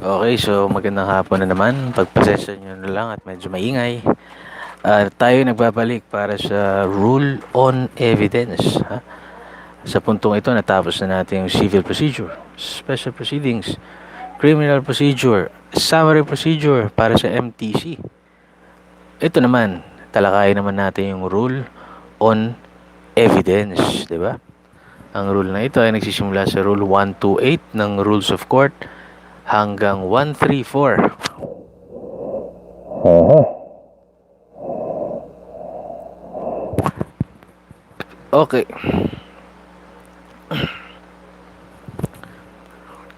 Okay, so magandang hapon na naman. Pagpasensya nyo na lang at medyo maingay. Tayo nagbabalik para sa Rule on Evidence. Ha? Sa puntong ito, natapos na natin yung Civil Procedure, Special Proceedings, Criminal Procedure, Summary Procedure para sa MTC. Ito naman, talakayin naman natin yung Rule on Evidence, di ba? Ang rule na ito ay nagsisimula sa Rule 128 ng Rules of Court hanggang 134. Okay.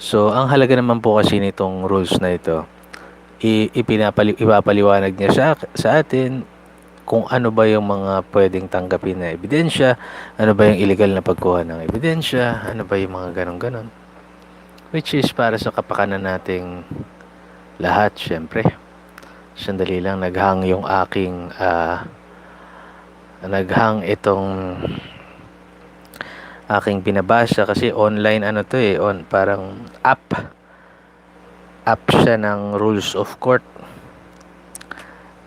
So, ang halaga naman po kasi nitong rules na ito, ipapaliwanag niya sa atin kung ano ba yung mga pwedeng tanggapin na ebidensya, ano ba yung illegal na pagkuha ng ebidensya, ano ba yung mga ganon-ganon. Which is para sa kapakanan nating lahat, syempre. Sandali lang, naghang itong aking binabasa kasi online parang app siya ng Rules of Court.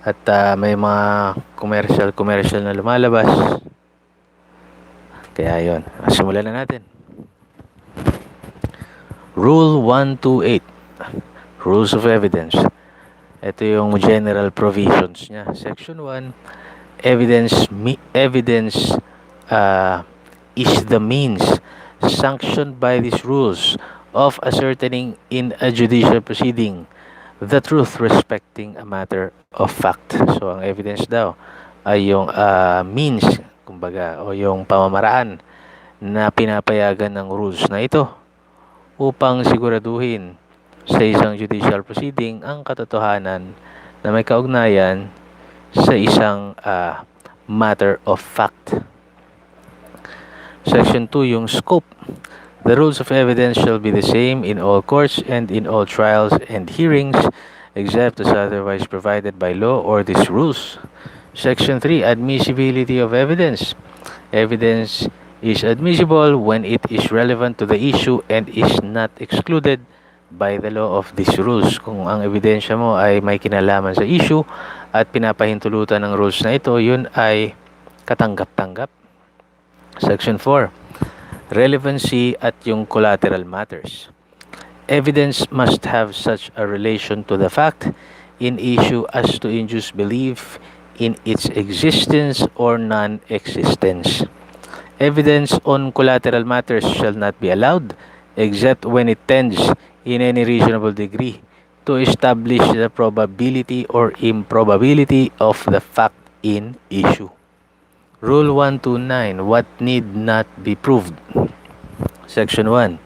At may mga commercial na lumalabas. Kaya yon, simulan na natin. Rule 128, Rules of Evidence. Ito yung general provisions niya. Section 1, evidence is the means sanctioned by these rules of ascertaining in a judicial proceeding the truth respecting a matter of fact. So, ang evidence daw ay yung means, kumbaga, o yung pamamaraan na pinapayagan ng rules na ito upang siguraduhin sa isang judicial proceeding ang katotohanan na may kaugnayan sa isang matter of fact. Section 2, yung scope. The rules of evidence shall be the same in all courts and in all trials and hearings except as otherwise provided by law or these rules. Section 3, admissibility of evidence. Evidence is admissible when it is relevant to the issue and is not excluded by the law of these rules. Kung ang ebidensya mo ay may kinalaman sa issue at pinapahintulutan ng rules na ito, yun ay katanggap-tanggap. Section 4, relevancy at yung collateral matters. Evidence must have such a relation to the fact in issue as to induce belief in its existence or non-existence. Evidence on collateral matters shall not be allowed except when it tends in any reasonable degree to establish the probability or improbability of the fact in issue. Rule 129, what need not be proved. Section 1,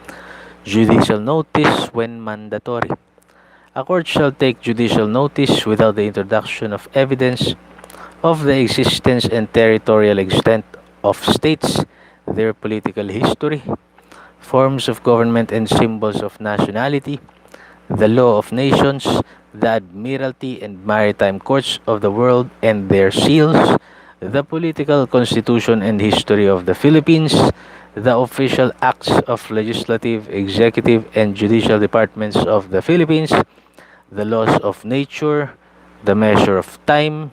judicial notice when mandatory. A court shall take judicial notice without the introduction of evidence of the existence and territorial extent of states, their political history, forms of government and symbols of nationality, the law of nations, the admiralty and maritime courts of the world and their seals, the political constitution and history of the Philippines, the official acts of legislative, executive, and judicial departments of the Philippines, the laws of nature, the measure of time,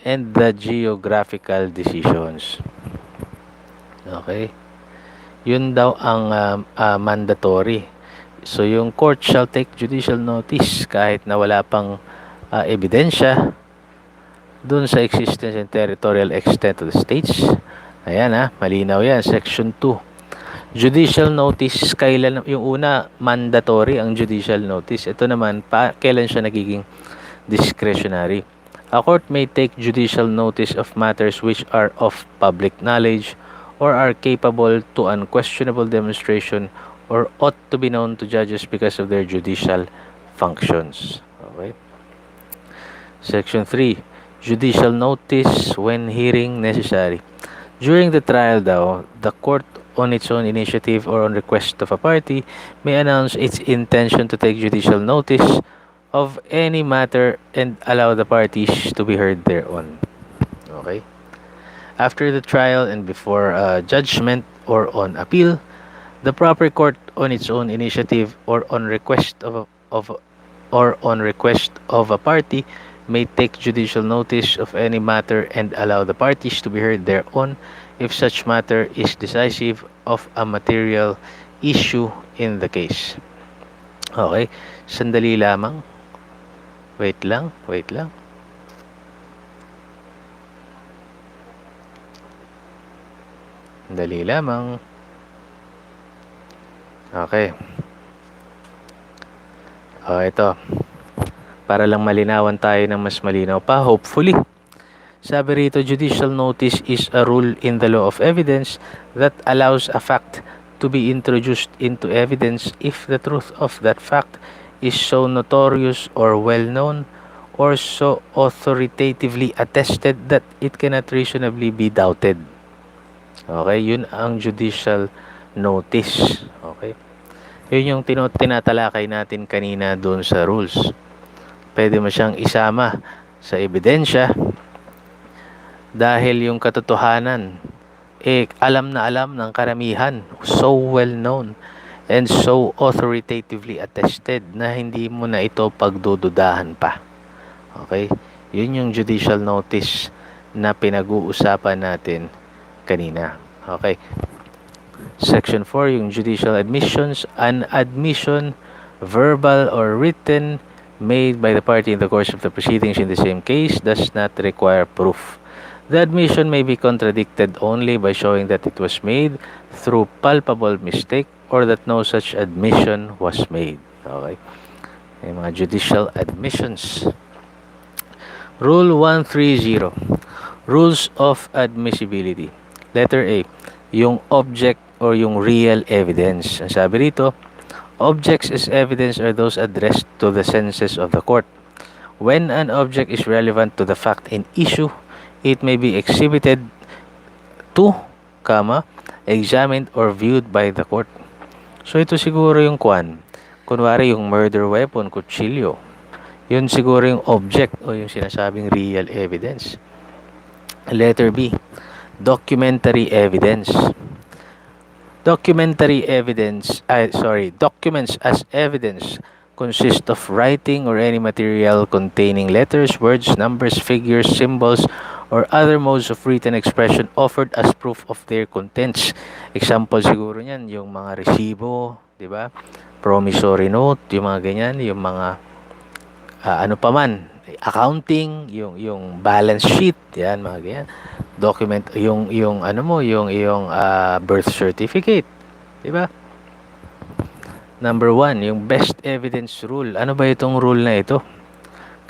and the geographical decisions. Okay? Yun daw ang mandatory. So, yung court shall take judicial notice kahit na wala pang ebidensya dun sa existence and territorial extent of the states. Ayan malinaw yan. Section 2. Judicial notice, kailan yung una, mandatory ang judicial notice. Ito naman, kailan siya nagiging discretionary. A court may take judicial notice of matters which are of public knowledge or are capable to unquestionable demonstration or ought to be known to judges because of their judicial functions. Okay. Section 3. Judicial notice when hearing necessary. During the trial daw, the court on its own initiative or on request of a party may announce its intention to take judicial notice of any matter and allow the parties to be heard thereon. Okay? After the trial and before judgment or on appeal, the proper court on its own initiative or on request of a party may take judicial notice of any matter and allow the parties to be heard thereon if such matter is decisive of a material issue in the case. Okay, sandali lamang. Wait lang. Dali lamang. Okay. Ito. Para lang malinawan tayo ng mas malinaw pa, hopefully. Sabi rito, judicial notice is a rule in the law of evidence that allows a fact to be introduced into evidence if the truth of that fact is so notorious or well-known or so authoritatively attested that it cannot reasonably be doubted. Okay, yun ang judicial notice. Okay. Yun yung tinatalakay natin kanina doon sa rules. Pwede mo siyang isama sa ebidensya dahil yung katotohanan alam na alam ng karamihan, so well known and so authoritatively attested na hindi mo na ito pagdududahan pa. Okay? Yun yung judicial notice na pinag-uusapan natin kanina. Okay. Section 4, yung judicial admissions. An admission, verbal or written, made by the party in the course of the proceedings in the same case does not require proof. The admission may be contradicted only by showing that it was made through palpable mistake or that no such admission was made. Okay. Yung mga judicial admissions. Rule 130. Rules of admissibility. Letter A. Yung object or yung real evidence. Ang sabi rito, objects as evidence are those addressed to the senses of the court. When an object is relevant to the fact in issue, it may be exhibited to, examined or viewed by the court. So ito siguro yung kunwari yung murder weapon, kutsilyo. Yun siguro yung object o yung sinasabing real evidence. Letter B, documentary evidence. Documents as evidence consist of writing or any material containing letters, words, numbers, figures, symbols, or other modes of written expression offered as proof of their contents. Example siguro niyan, yung mga resibo, di ba? Promissory note, yung mga ganyan, yung mga accounting, yung balance sheet, yan, mga ganyan. Document, yung birth certificate, di ba? Number 1, yung best evidence rule. Ano ba itong rule na ito?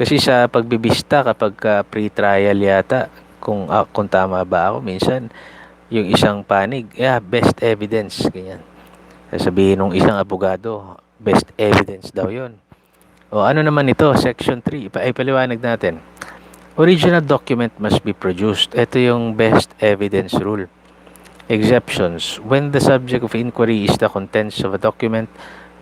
Kasi sa pagbibista kapag pre-trial yata, kung tama ba ako, minsan yung isang panig, best evidence, ganyan. Sabihin ng isang abogado, best evidence daw yon. O ano naman ito? Section 3, ipaliwanag natin. Original document must be produced. Ito yung best evidence rule. Exceptions. When the subject of inquiry is the contents of a document,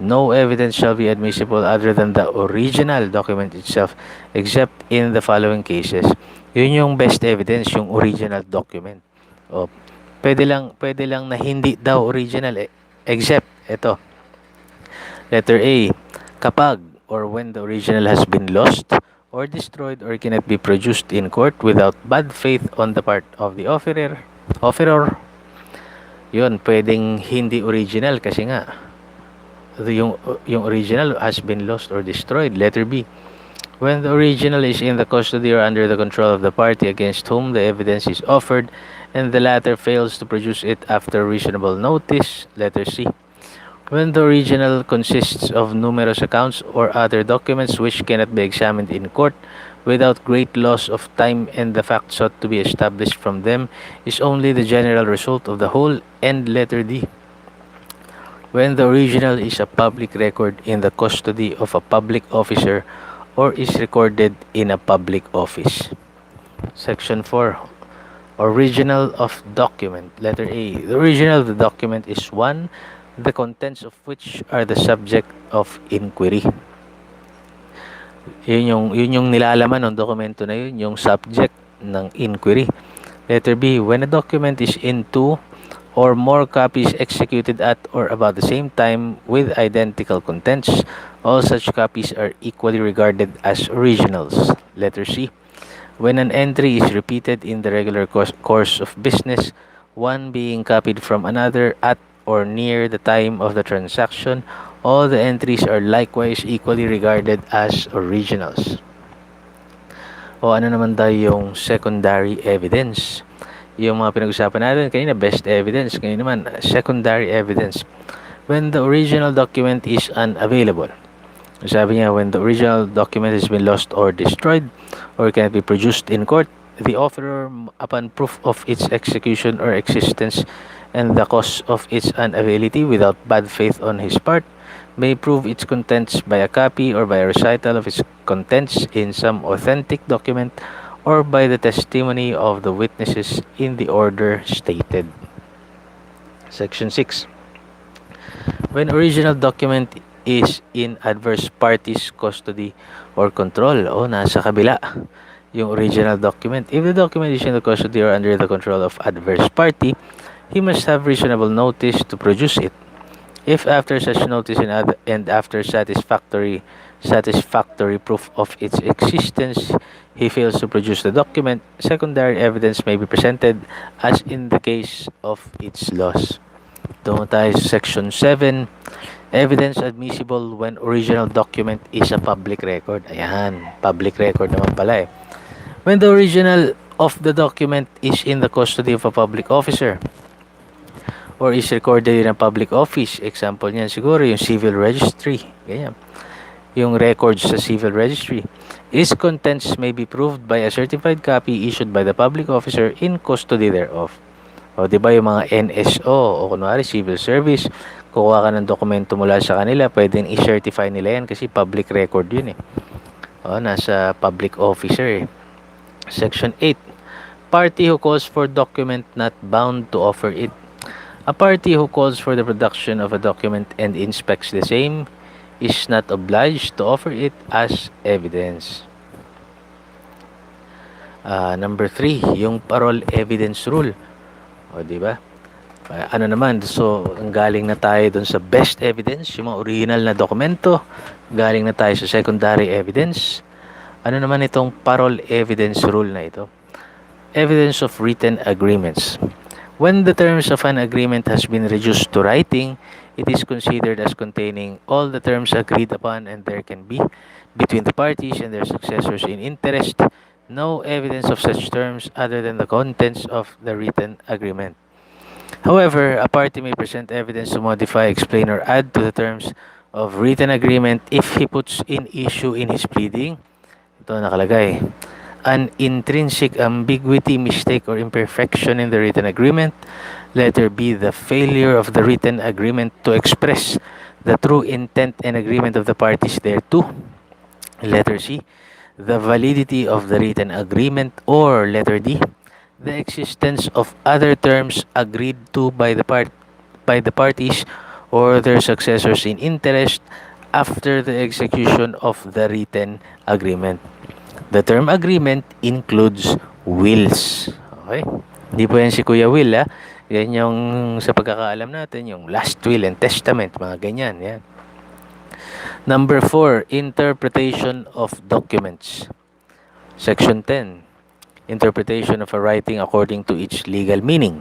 no evidence shall be admissible other than the original document itself, except in the following cases. Yun yung best evidence, yung original document. O, pwede lang na hindi daw original, except, ito. Letter A, kapag or when the original has been lost or destroyed or cannot be produced in court without bad faith on the part of the offeror, yun, pwedeng hindi original kasi nga yung original has been lost or destroyed. Letter B, When the original is in the custody or under the control of the party against whom the evidence is offered, and the latter fails to produce it after reasonable notice, letter C. When the original consists of numerous accounts or other documents which cannot be examined in court without great loss of time, and the fact sought to be established from them is only the general result of the whole, and letter D. When the original is a public record in the custody of a public officer or is recorded in a public office. Section 4. Original of document. Letter A. The original of the document is 1. The contents of which are the subject of inquiry. Yun yung nilalaman ng dokumento na yun, yung subject ng inquiry. Letter B. When a document is in 2 or more copies executed at or about the same time with identical contents, all such copies are equally regarded as originals. Letter C. When an entry is repeated in the regular course of business, one being copied from another at or near the time of the transaction, all the entries are likewise equally regarded as originals. O ano naman tayo yung secondary evidence? Yung mga pinag-usapan natin kanina, best evidence. Ngayon naman, secondary evidence. When the original document is unavailable. Sabi niya, when the original document has been lost or destroyed or cannot be produced in court, the offerer, upon proof of its execution or existence and the cause of its unavailability without bad faith on his part, may prove its contents by a copy or by a recital of its contents in some authentic document or by the testimony of the witnesses in the order stated. Section 6. When original document is in adverse parties' custody or control, o nasa kabila yung original document. If the document is in the custody or under the control of adverse party, he must have reasonable notice to produce it. If after such notice and after satisfactory proof of its existence, he fails to produce the document, secondary evidence may be presented as in the case of its loss. Doon tayo sa Section 7. Evidence admissible when original document is a public record. Ayan, public record naman pala eh. When the original of the document is in the custody of a public officer or is recorded in a public office, example niyan siguro yung civil registry, ganyan. Yung records sa civil registry. Its contents may be proved by a certified copy issued by the public officer in custody thereof. O, di ba yung mga NSO o kunwari civil service, kukuha ka ng dokumento mula sa kanila, pwedeng i-certify nila yan kasi public record yun eh. O, nasa public officer eh. Section 8. Party who calls for document not bound to offer it. A party who calls for the production of a document and inspects the same is not obliged to offer it as evidence. Number 3, yung parole evidence rule. O, di ba? Ano naman, so, ang galing na tayo dun sa best evidence, yung mga original na dokumento. Galing na tayo sa secondary evidence. Ano naman itong parole evidence rule na ito? Evidence of written agreements. When the terms of an agreement has been reduced to writing, it is considered as containing all the terms agreed upon, and there can be, between the parties and their successors in interest, no evidence of such terms other than the contents of the written agreement. However, a party may present evidence to modify, explain, or add to the terms of written agreement if he puts in issue in his pleading. Ito nakalagay. An intrinsic ambiguity, mistake, or imperfection in the written agreement. Letter B, the failure of the written agreement to express the true intent and agreement of the parties thereto. Letter C, the validity of the written agreement. Or letter D, the existence of other terms agreed to by the parties or their successors in interest after the execution of the written agreement. The term agreement includes wills. Okay? Hindi po yan si Kuya Will, ha? Yan yung sa pagkakaalam natin, yung last will and testament, mga ganyan. Yan. Number 4, interpretation of documents. Section 10, interpretation of a writing according to its legal meaning.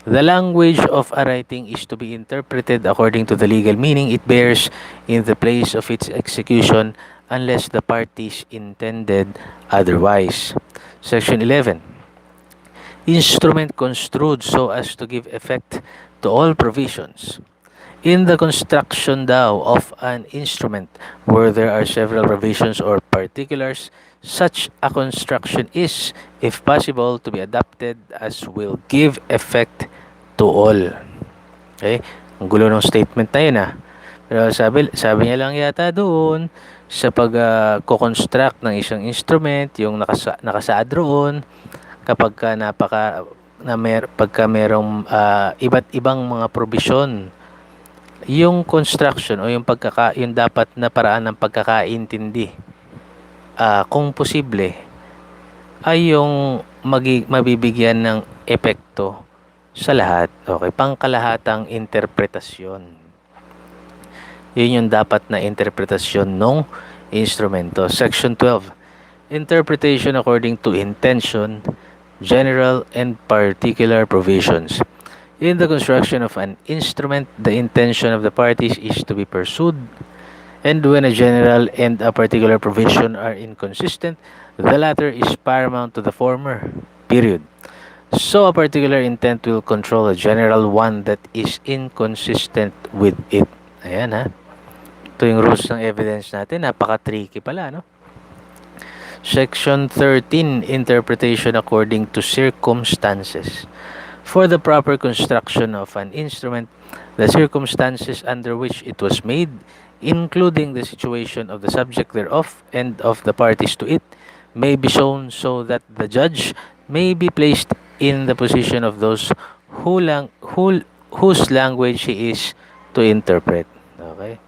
The language of a writing is to be interpreted according to the legal meaning it bears in the place of its execution unless the parties intended otherwise. Section 11. Instrument construed so as to give effect to all provisions. In the construction daw of an instrument where there are several provisions or particulars, such a construction is, if possible, to be adopted as will give effect to all. Okay? Ang gulo ng statement na yun Pero sabi niya lang yata doon, sa pag-construct ng isang instrument, yung nakasaad roon, kapag pagka merong iba't ibang mga provision, yung construction o yung dapat na paraan ng pagkakaintindi, kung posible, ay yung mabibigyan ng epekto sa lahat. Okay, pangkalahatang interpretasyon. Yun yung dapat na interpretasyon ng instrumento. Section 12. Interpretation according to intention, general and particular provisions. In the construction of an instrument, the intention of the parties is to be pursued, and when a general and a particular provision are inconsistent, the latter is paramount to the former. Period. So a particular intent will control a general one that is inconsistent with it. Ayan Ito yung rules ng evidence natin. Napaka-tricky pala, no? Section 13, Interpretation according to circumstances. For the proper construction of an instrument, the circumstances under which it was made, including the situation of the subject thereof and of the parties to it, may be shown so that the judge may be placed in the position of those whose language he is to interpret. Okay?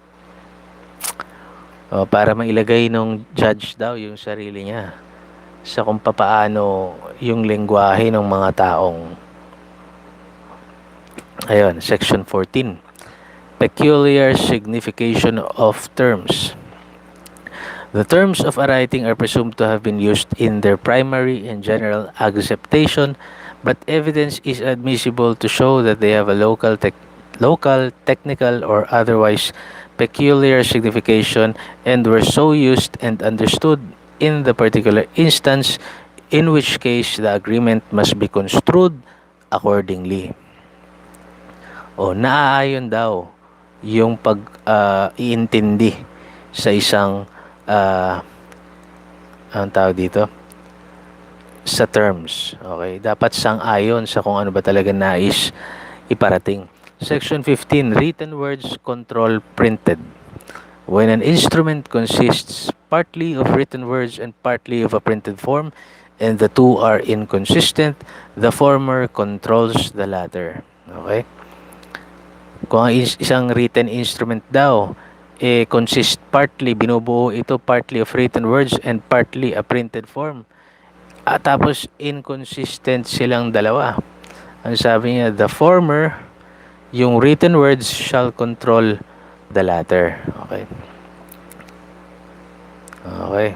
Para mailagay nung judge daw yung sarili niya sa kung papaano yung lengguwahe ng mga taong. Ayun, Section 14. Peculiar signification of terms. The terms of a writing are presumed to have been used in their primary and general acceptation, but evidence is admissible to show that they have a local, technical, or otherwise peculiar signification and were so used and understood in the particular instance, in which case the agreement must be construed accordingly. Naaayon daw yung pag-iintindi sa isang anong tawag dito? Sa terms. Okay? Dapat sang-ayon sa kung ano ba talaga nais iparating. Section 15, written words control printed. When an instrument consists partly of written words and partly of a printed form, and the two are inconsistent, the former controls the latter. Okay? Kung ang isang written instrument daw, consist partly, binubuo ito partly of written words and partly a printed form. Tapos inconsistent silang dalawa. Ang sabi niya, the former, yung written words shall control the latter. Okay. Okay.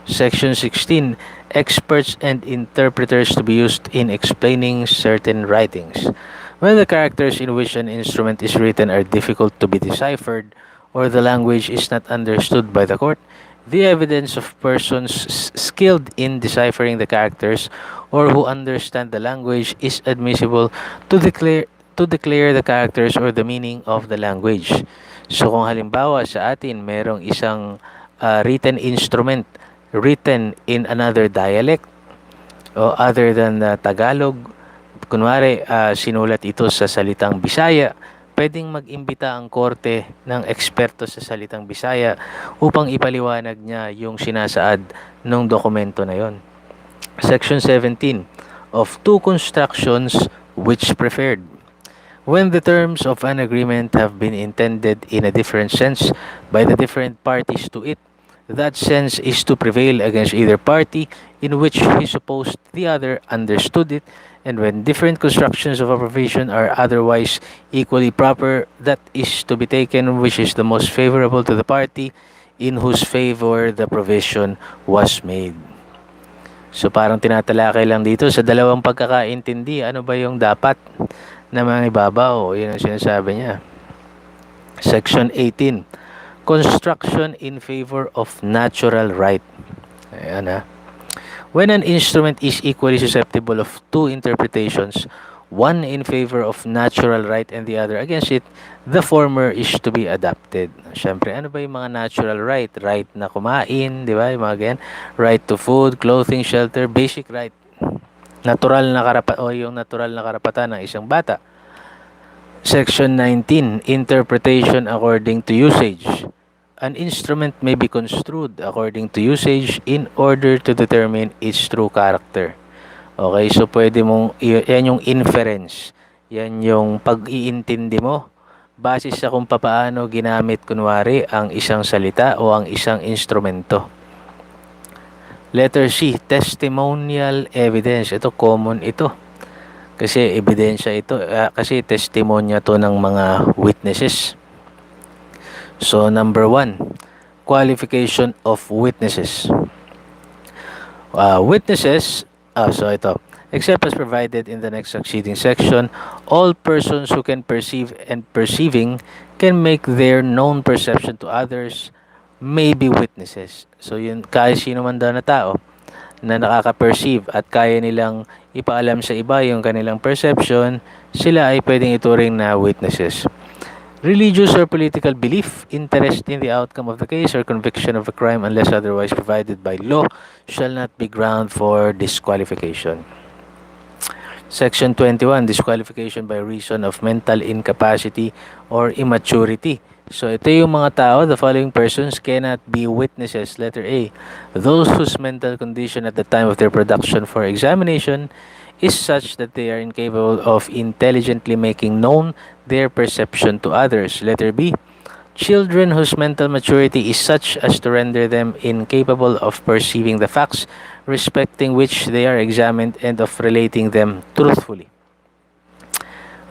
Section 16. Experts and interpreters to be used in explaining certain writings. When the characters in which an instrument is written are difficult to be deciphered, or the language is not understood by the court, the evidence of persons skilled in deciphering the characters or who understand the language is admissible to declare the characters or the meaning of the language. So kung halimbawa sa atin merong isang written instrument written in another dialect o other than Tagalog, kunwari sinulat ito sa salitang Bisaya, pwedeng mag-imbita ang korte ng eksperto sa salitang Bisaya upang ipaliwanag niya yung sinasaad ng dokumento na yon. Section 17 of two constructions which preferred. When the terms of an agreement have been intended in a different sense by the different parties to it, that sense is to prevail against either party in which he supposed the other understood it, and when different constructions of a provision are otherwise equally proper, that is to be taken which is the most favorable to the party in whose favor the provision was made. So parang tinatalakay lang dito sa dalawang pagkakaintindi, ano ba yung dapat na mangibabaw? Yun ang sinasabi niya. Section 18. Construction in favor of natural right. Ayan ha. When an instrument is equally susceptible of two interpretations, one in favor of natural right and the other against it, the former is to be adopted. Siyempre, ano ba yung mga natural right? Right na kumain, di ba? Yung mga ganyan. Right to food, clothing, shelter, basic right. Natural na yung natural na karapatan ng isang bata. Section 19, Interpretation according to usage. An instrument may be construed according to usage in order to determine its true character. Okay, so pwede mong, yan yung inference. Yan yung pag-iintindi mo base sa kung paano ginamit kunwari ang isang salita o ang isang instrumento. Letter C, testimonial evidence. Ito, common ito. Kasi ebidensya ito, kasi testimonya to ng mga witnesses. So, number 1, qualification of witnesses. Except as provided in the next succeeding section, all persons who can perceive and perceiving can make their known perception to others may be witnesses. So, yun, kahit sino man daw na tao na nakaka-perceive at kaya nilang ipaalam sa iba yung kanilang perception, sila ay pwedeng ituring na witnesses. Religious or political belief, interest in the outcome of the case, or conviction of a crime unless otherwise provided by law shall not be ground for disqualification. Section 21, disqualification by reason of mental incapacity or immaturity. So, ito yung mga tao, the following persons cannot be witnesses. Letter A, those whose mental condition at the time of their production for examination is such that they are incapable of intelligently making known their perception to others. Letter B, children whose mental maturity is such as to render them incapable of perceiving the facts respecting which they are examined and of relating them truthfully.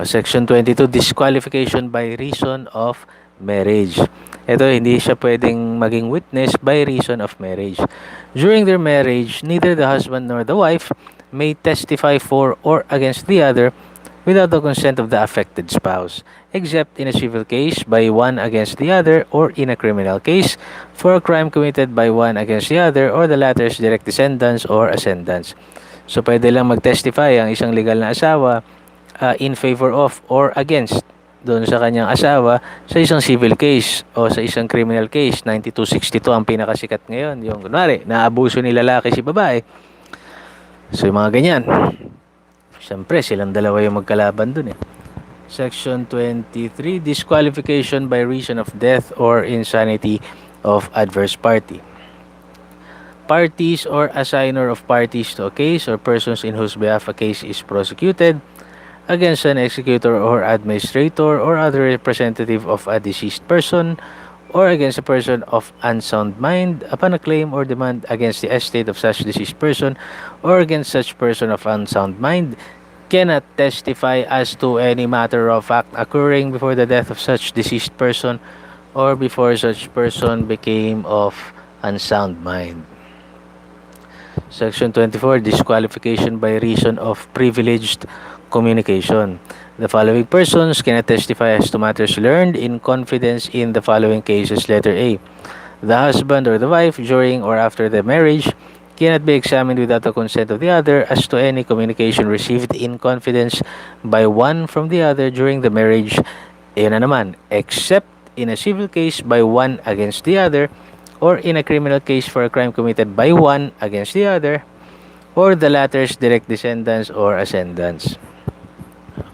Section 22, disqualification by reason of marriage. Ito, hindi siya pwedeng maging witness by reason of marriage. During their marriage, neither the husband nor the wife may testify for or against the other without the consent of the affected spouse, except in a civil case by one against the other or in a criminal case for a crime committed by one against the other or the latter's direct descendants or ascendants. So, pwede lang mag-testify ang isang legal na asawa in favor of or against doon sa kanyang asawa sa isang civil case o sa isang criminal case. 9262 ang pinakasikat ngayon. Yung kunwari, naabuso ni lalaki si babae. So, yung mga ganyan. Siyempre, silang dalawa yung magkalaban dun eh. Section 23, disqualification by reason of death or insanity of adverse party. Parties or assigner of parties to a case or persons in whose behalf a case is prosecuted against an executor or administrator or other representative of a deceased person or against a person of unsound mind upon a claim or demand against the estate of such deceased person or against such person of unsound mind cannot testify as to any matter of fact occurring before the death of such deceased person or before such person became of unsound mind. Section 24, disqualification by reason of privileged communication. The following persons cannot testify as to matters learned in confidence in the following cases. Letter A, the husband or the wife during or after the marriage cannot be examined without the consent of the other as to any communication received in confidence by one from the other during the marriage, except in a civil case by one against the other or in a criminal case for a crime committed by one against the other or the latter's direct descendants or ascendants.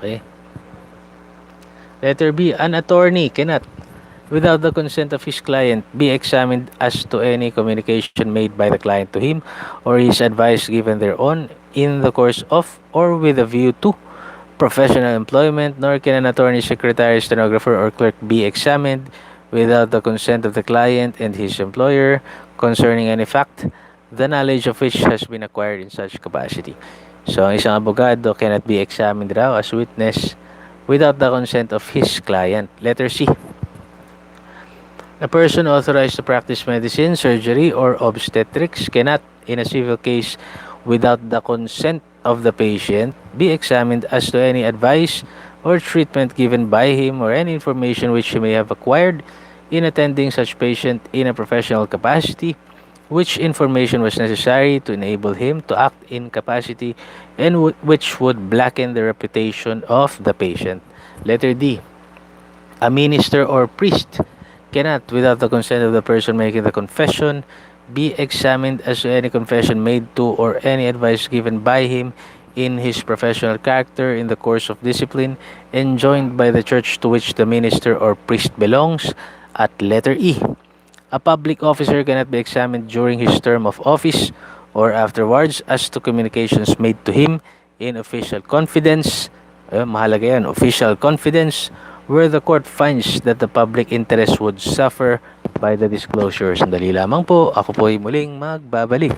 Okay. Letter B, an attorney cannot, without the consent of his client, be examined as to any communication made by the client to him or his advice given thereon in the course of or with a view to professional employment, nor can an attorney, secretary, stenographer, or clerk be examined without the consent of the client and his employer concerning any fact, the knowledge of which has been acquired in such capacity. So, ang isang abogado cannot be examined raw as witness without the consent of his client. Letter C, a person authorized to practice medicine, surgery, or obstetrics cannot, in a civil case, without the consent of the patient, be examined as to any advice or treatment given by him or any information which he may have acquired in attending such patient in a professional capacity, which information was necessary to enable him to act in capacity and which would blacken the reputation of the patient. Letter D. A minister or priest cannot, without the consent of the person making the confession, be examined as to any confession made to or any advice given by him in his professional character in the course of discipline enjoined by the church to which the minister or priest belongs. At letter E. A public officer cannot be examined during his term of office or afterwards as to communications made to him in official confidence. Mahalaga yan, official confidence, where the court finds that the public interest would suffer by the disclosure. Sandali lamang po, ako po ay muling magbabalik.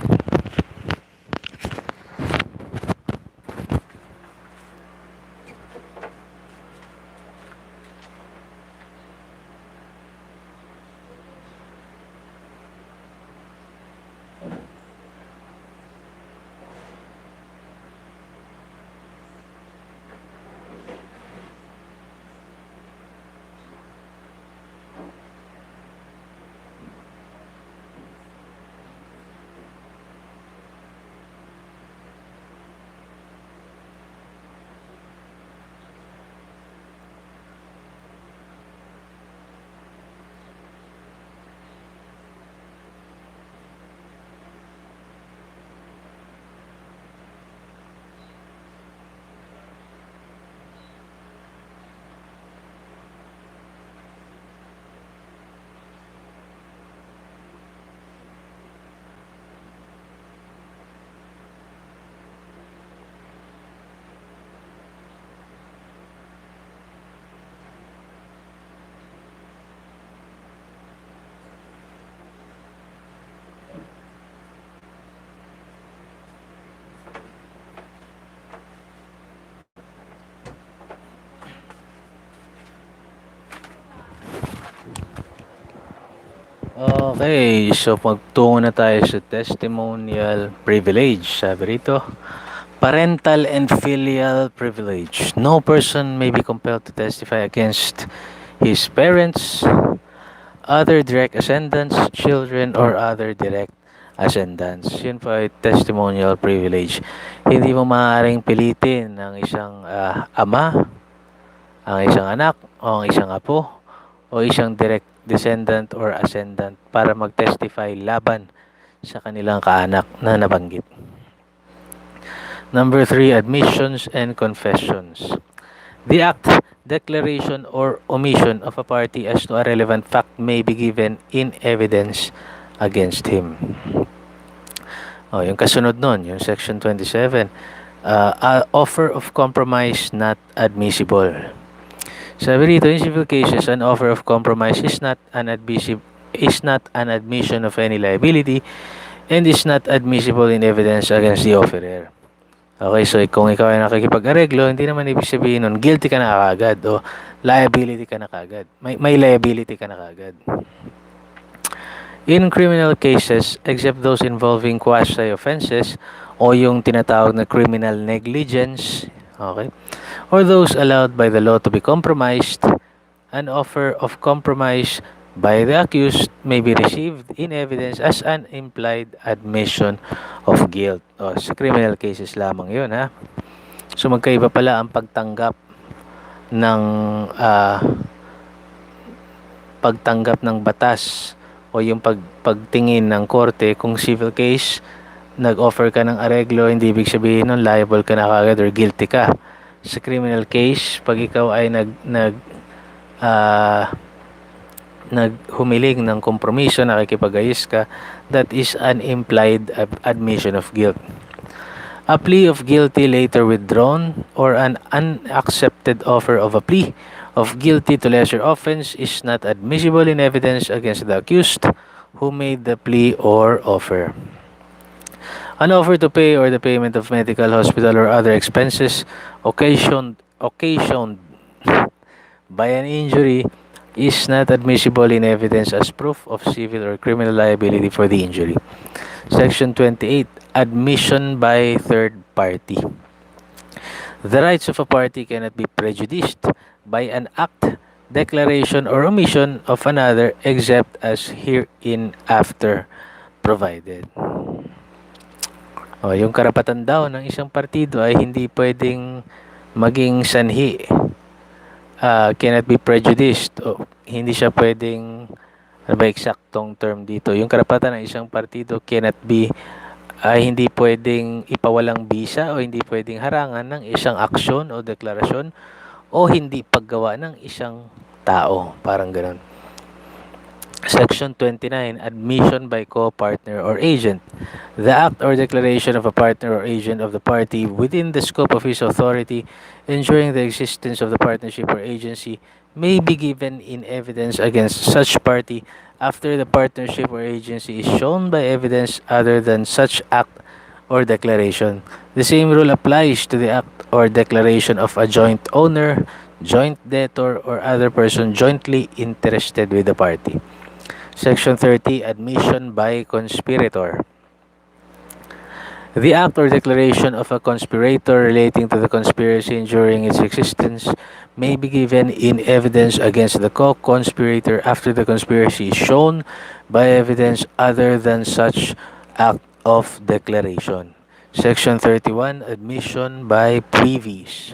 Okay, so magtungo na tayo sa testimonial privilege. Sabi rito, parental and filial privilege. No person may be compelled to testify against his parents, other direct ascendants, children, or other direct ascendants. Yun po ay testimonial privilege. Hindi mo maaaring pilitin ng isang ama, ang isang anak, o ang isang apo, o isang direct descendant or ascendant para mag-testify laban sa kanilang kaanak na nabanggit. Number 3, admissions and confessions. The act, declaration, or omission of a party as to a relevant fact may be given in evidence against him. Yung kasunod nun, yung section 27, offer of compromise not admissible. Sabi rito, in civil cases, an offer of compromise is not an admission of any liability and is not admissible in evidence against the offerer. Okay, so kung ikaw ay nakikipag-areglo, hindi naman ibig sabihin nun, guilty ka na kagad o liability ka na kagad. May liability ka na kagad. In criminal cases, except those involving quasi-offenses o yung tinatawag na criminal negligence, okay, or those allowed by the law to be compromised, an offer of compromise by the accused may be received in evidence as an implied admission of guilt. Sa criminal cases lamang yun, ha? So, magkaiba pala ang pagtanggap ng batas o yung pagtingin ng korte. Kung civil case, nag-offer ka ng areglo, hindi ibig sabihin nun liable ka na kagad or guilty ka. Sa criminal case, pag ikaw ay naghumiling ng kompromiso, nakikipag-ayos ka, that is an implied admission of guilt. A plea of guilty later withdrawn or an unaccepted offer of a plea of guilty to lesser offense is not admissible in evidence against the accused who made the plea or offer. An offer to pay or the payment of medical, hospital, or other expenses occasioned by an injury is not admissible in evidence as proof of civil or criminal liability for the injury. Section 28, admission by third party. The rights of a party cannot be prejudiced by an act declaration, or omission of another except as hereinafter provided. Yung karapatan daw ng isang partido ay hindi pwedeng maging sanhi, cannot be prejudiced, o hindi siya pwedeng, ano ba eksaktong term dito? Yung karapatan ng isang partido cannot be, ay hindi pwedeng ipawalang bisa o hindi pwedeng harangan ng isang aksyon o deklarasyon o hindi paggawa ng isang tao. Parang ganun. Section 29, admission by co-partner or agent. The act or declaration of a partner or agent of the party within the scope of his authority ensuring the existence of the partnership or agency may be given in evidence against such party after the partnership or agency is shown by evidence other than such act or declaration. The same rule applies to the act or declaration of a joint owner, joint debtor, or other person jointly interested with the party. Section 30, admission by conspirator. The act or declaration of a conspirator relating to the conspiracy during its existence may be given in evidence against the co-conspirator after the conspiracy is shown by evidence other than such act of declaration. Section 31, admission by previes.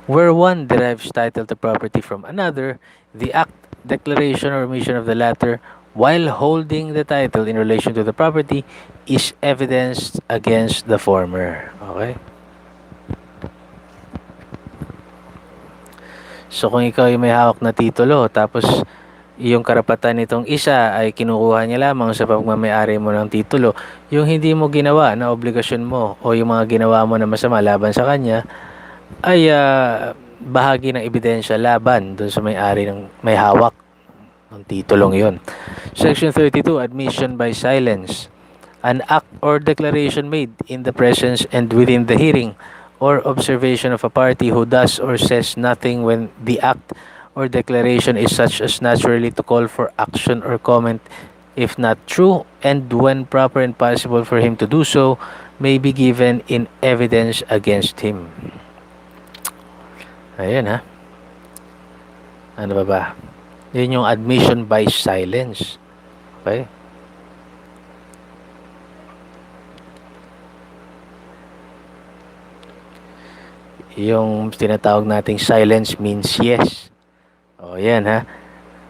Where one derives title to property from another, the act, declaration, or omission of the latter while holding the title in relation to the property is evidenced against the former. Okay? So kung ikaw ay may hawak na titulo, tapos yung karapatan nitong isa ay kinukuha niya lamang sa pagmamayari mo ng titulo, yung hindi mo ginawa na obligasyon mo o yung mga ginawa mo na masama laban sa kanya, ay bahagi ng ebidensya laban doon sa may-ari ng may hawak ng titulong yon. Section 32, admission by silence. An act or declaration made in the presence and within the hearing or observation of a party who does or says nothing when the act or declaration is such as naturally to call for action or comment if not true, and when proper and possible for him to do so, may be given in evidence against him. Ayan ha. Ano ba? Yun yung admission by silence. Okay? Yung tinatawag nating silence means yes. O yan ha.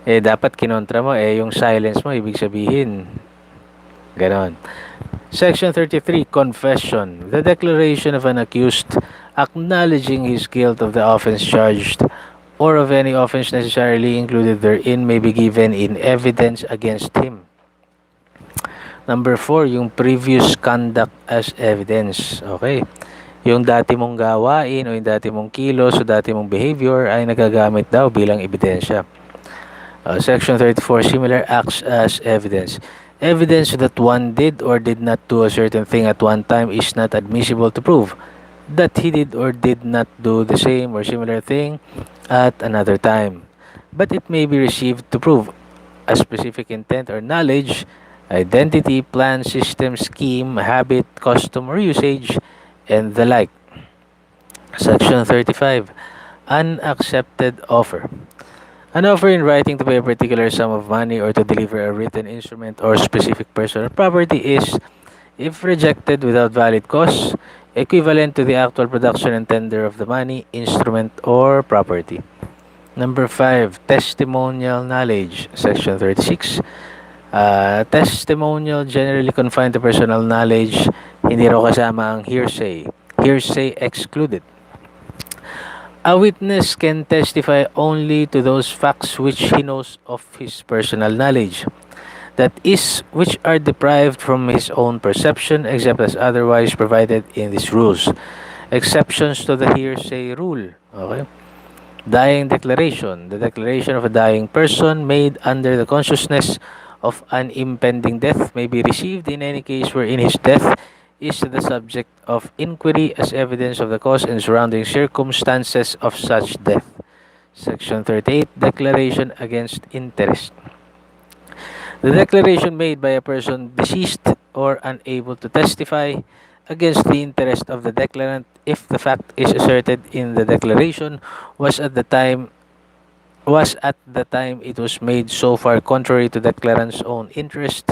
Dapat kinontra mo, yung silence mo, ibig sabihin, ganon. Section 33, confession. The declaration of an accused acknowledging his guilt of the offense charged or of any offense necessarily included therein may be given in evidence against him. Number 4, yung previous conduct as evidence. Okay. Yung dati mong gawain o yung dati mong kilos o dati mong behavior ay nagagamit daw bilang ebidensya. Section 34, similar acts as evidence. Evidence that one did or did not do a certain thing at one time is not admissible to prove that he did or did not do the same or similar thing at another time. But it may be received to prove a specific intent or knowledge, identity, plan, system, scheme, habit, custom, or usage, and the like. Section 35, unaccepted offer. An offer in writing to pay a particular sum of money or to deliver a written instrument or specific person or property is, if rejected without valid cause, equivalent to the actual production and tender of the money, instrument, or property. Number 5, testimonial knowledge. Section 36. Testimonial generally confined to personal knowledge, hindi raw kasama ang hearsay. Hearsay excluded. A witness can testify only to those facts which he knows of his personal knowledge, that is, which are deprived from his own perception, except as otherwise provided in these rules. Exceptions to the hearsay rule. Okay? Dying declaration. The declaration of a dying person made under the consciousness of an impending death may be received in any case wherein his death is the subject of inquiry as evidence of the cause and surrounding circumstances of such death. Section 38, declaration against interest. The declaration made by a person deceased or unable to testify against the interest of the declarant if the fact is asserted in the declaration was at the time was at the time it was made so far contrary to the declarant's own interest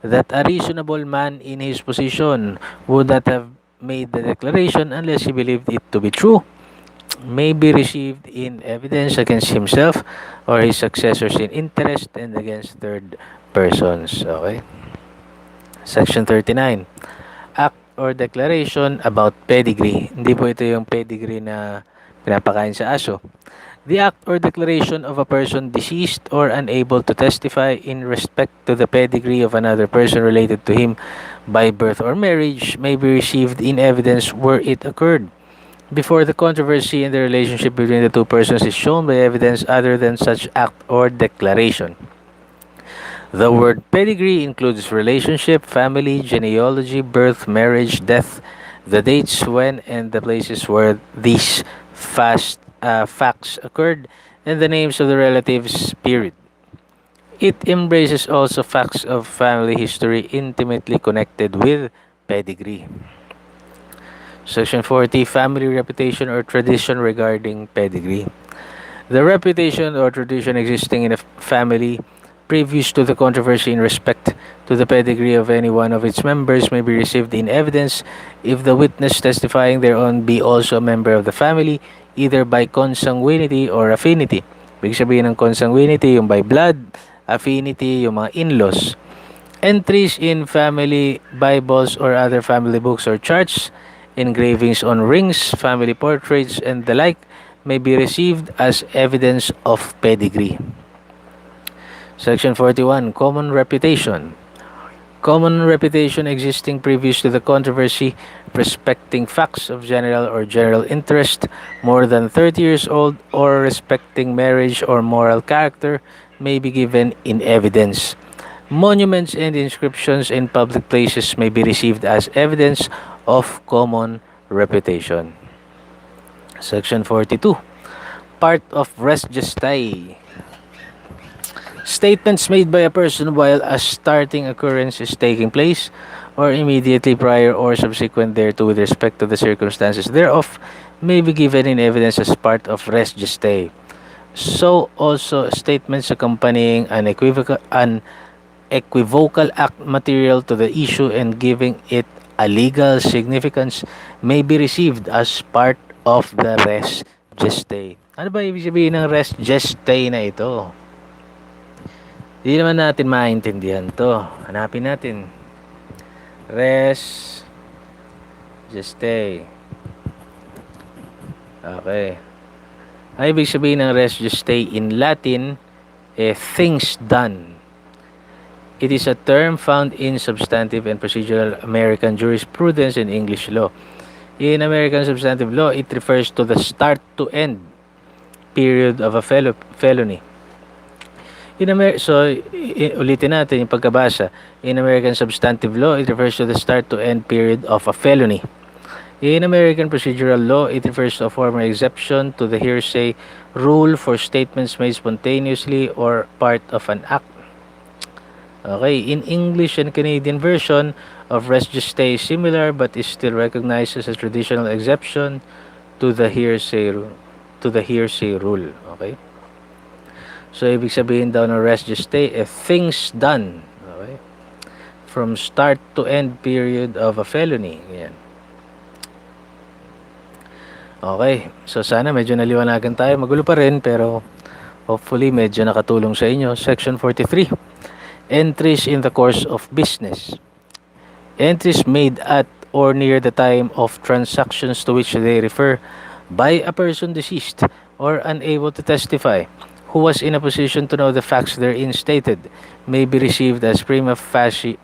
that a reasonable man in his position would not have made the declaration unless he believed it to be true, may be received in evidence against himself or his successors in interest and against third persons. Okay? Section 39. Act or declaration about pedigree. Hindi po ito yung pedigree na pinapakain sa aso. The act or declaration of a person deceased or unable to testify in respect to the pedigree of another person related to him by birth or marriage may be received in evidence where it occurred before the controversy in the relationship between the two persons is shown by evidence other than such act or declaration. The word pedigree includes relationship, family, genealogy, birth, marriage, death, the dates when and the places where these facts occurred, and the names of the relatives, period. It embraces also facts of family history intimately connected with pedigree. Section 40. Family reputation or tradition regarding pedigree. The reputation or tradition existing in a family previous to the controversy in respect to the pedigree of any one of its members may be received in evidence if the witness testifying thereon be also a member of the family, either by consanguinity or affinity. Ibig sabihin ng consanguinity, yung by blood, affinity, yung mga in-laws. Entries in family Bibles or other family books or charts, engravings on rings, family portraits, and the like may be received as evidence of pedigree. Section 41. Common reputation. Common reputation existing previous to the controversy respecting facts of general or general interest more than 30 years old or respecting marriage or moral character may be given in evidence. Monuments and inscriptions in public places may be received as evidence of common reputation. Section 42. Part of res gestae. Statements made by a person while a starting occurrence is taking place or immediately prior or subsequent thereto with respect to the circumstances thereof may be given in evidence as part of res gestae. So also statements accompanying an equivocal act material to the issue and giving it a legal significance may be received as part of the res gestae. Ano ba ibig sabihin ng res gestae na ito? Hindi naman natin maintindihan to. Hanapin natin. Res gestae. Okay. Ang ibig sabihin ng res gestae in Latin, things done. It is a term found in substantive and procedural American jurisprudence and English law. In American substantive law, it refers to the start to end period of a felony. Ulitin natin yung pagkabasa. In American substantive law, it refers to the start to end period of a felony. In American procedural law, it refers to a former exception to the hearsay rule for statements made spontaneously or part of an act. Okay, in English and Canadian version of res gestae is similar but is still recognized as a traditional exception to the hearsay rule. Okay? So, ibig sabihin daw ng res gestae, things done. Okay? From start to end period of a felony. Yan. Okay. So, sana medyo naliwanagan tayo. Magulo pa rin, pero hopefully medyo nakatulong sa inyo. Section 43. Entries in the course of business. Entries made at or near the time of transactions to which they refer by a person deceased or unable to testify who was in a position to know the facts therein stated may be received as prima facie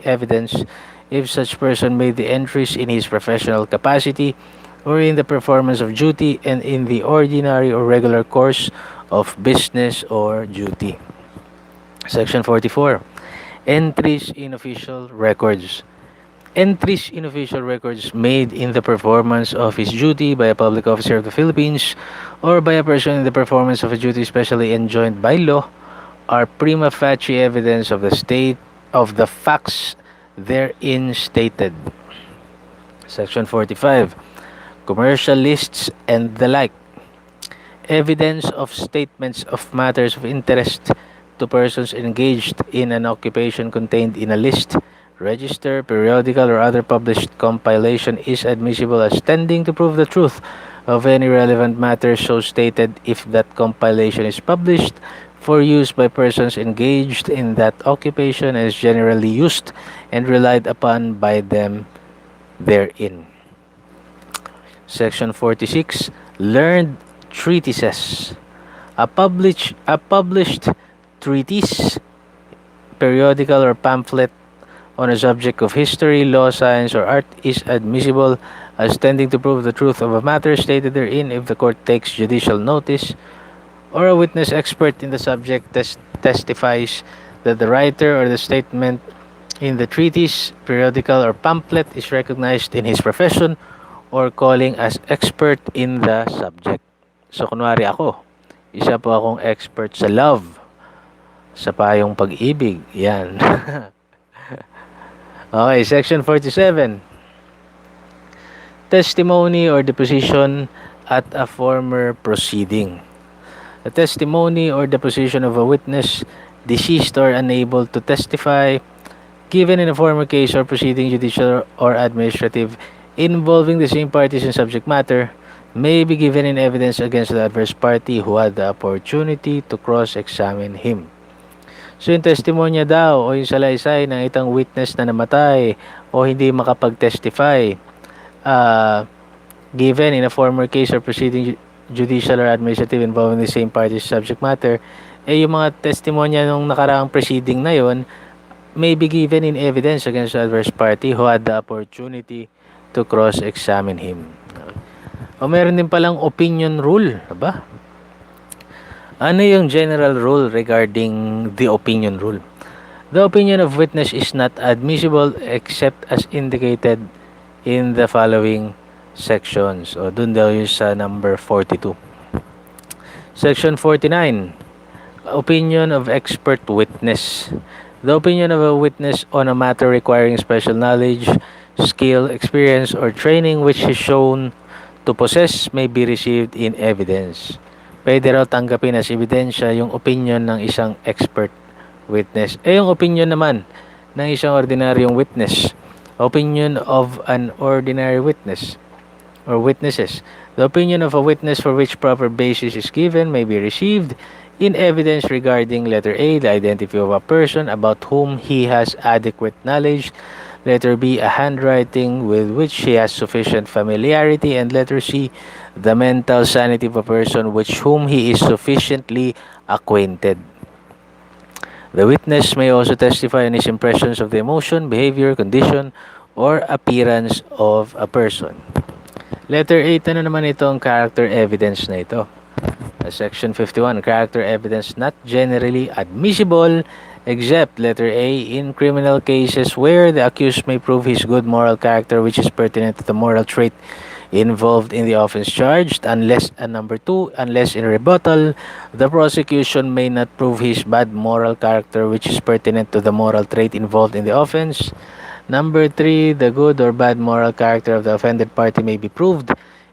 evidence if such person made the entries in his professional capacity or in the performance of duty and in the ordinary or regular course of business or duty. Section 44. Entries in official records. Entries in official records made in the performance of his duty by a public officer of the Philippines or by a person in the performance of a duty specially enjoined by law are prima facie evidence of the state of the facts therein stated. Section 45. Commercial lists and the like. Evidence of statements of matters of interest to persons engaged in an occupation contained in a list, register, periodical, or other published compilation is admissible as tending to prove the truth of any relevant matter so stated if that compilation is published for use by persons engaged in that occupation and is generally used and relied upon by them therein. Section 46. Learned treatises. A published treatise, periodical, or pamphlet on a subject of history, law, science, or art is admissible as tending to prove the truth of a matter stated therein if the court takes judicial notice or a witness expert in the subject testifies that the writer or the statement in the treatise, periodical, or pamphlet is recognized in his profession or calling as expert in the subject. So, kunwari ako, isa po akong expert sa love, sa payong pag-ibig. Yan. Okay, Section 47. Testimony or deposition at a former proceeding. The testimony or deposition of a witness deceased or unable to testify given in a former case or proceeding, judicial or administrative, involving the same parties and subject matter may be given in evidence against the adverse party who had the opportunity to cross-examine him. So yung testimonya daw o yung salaysay ng itang witness na namatay o hindi makapag-testify given in a former case or proceeding, judicial or administrative, involving the same parties subject matter, yung mga testimonya nung nakaraang proceeding na yon may be given in evidence against the adverse party who had the opportunity to cross-examine him. O meron din palang opinion rule, ba? Ano yung general rule regarding the opinion rule? The opinion of witness is not admissible except as indicated in the following sections. O dun daw yung sa number 42. Section 49. Opinion of expert witness. The opinion of a witness on a matter requiring special knowledge, skill, experience, or training which is shown to possess may be received in evidence. Pwede raw tanggapin as ebidensya yung opinion ng isang expert witness. Yung opinion naman ng isang ordinaryong witness. Opinion of an ordinary witness or witnesses. The opinion of a witness for which proper basis is given may be received in evidence regarding letter A, the identity of a person about whom he has adequate knowledge, letter B, a handwriting with which he has sufficient familiarity, and letter C, the mental sanity of a person with whom he is sufficiently acquainted. The witness may also testify on his impressions of the emotion, behavior, condition, or appearance of a person. Letter 8, ano naman itong character evidence na ito? Section 51, character evidence not generally admissible except letter A, in criminal cases where the accused may prove his good moral character which is pertinent to the moral trait involved in the offense charged, unless, and number 2, unless in rebuttal, the prosecution may not prove his bad moral character which is pertinent to the moral trait involved in the offense. Number 3, the good or bad moral character of the offended party may be proved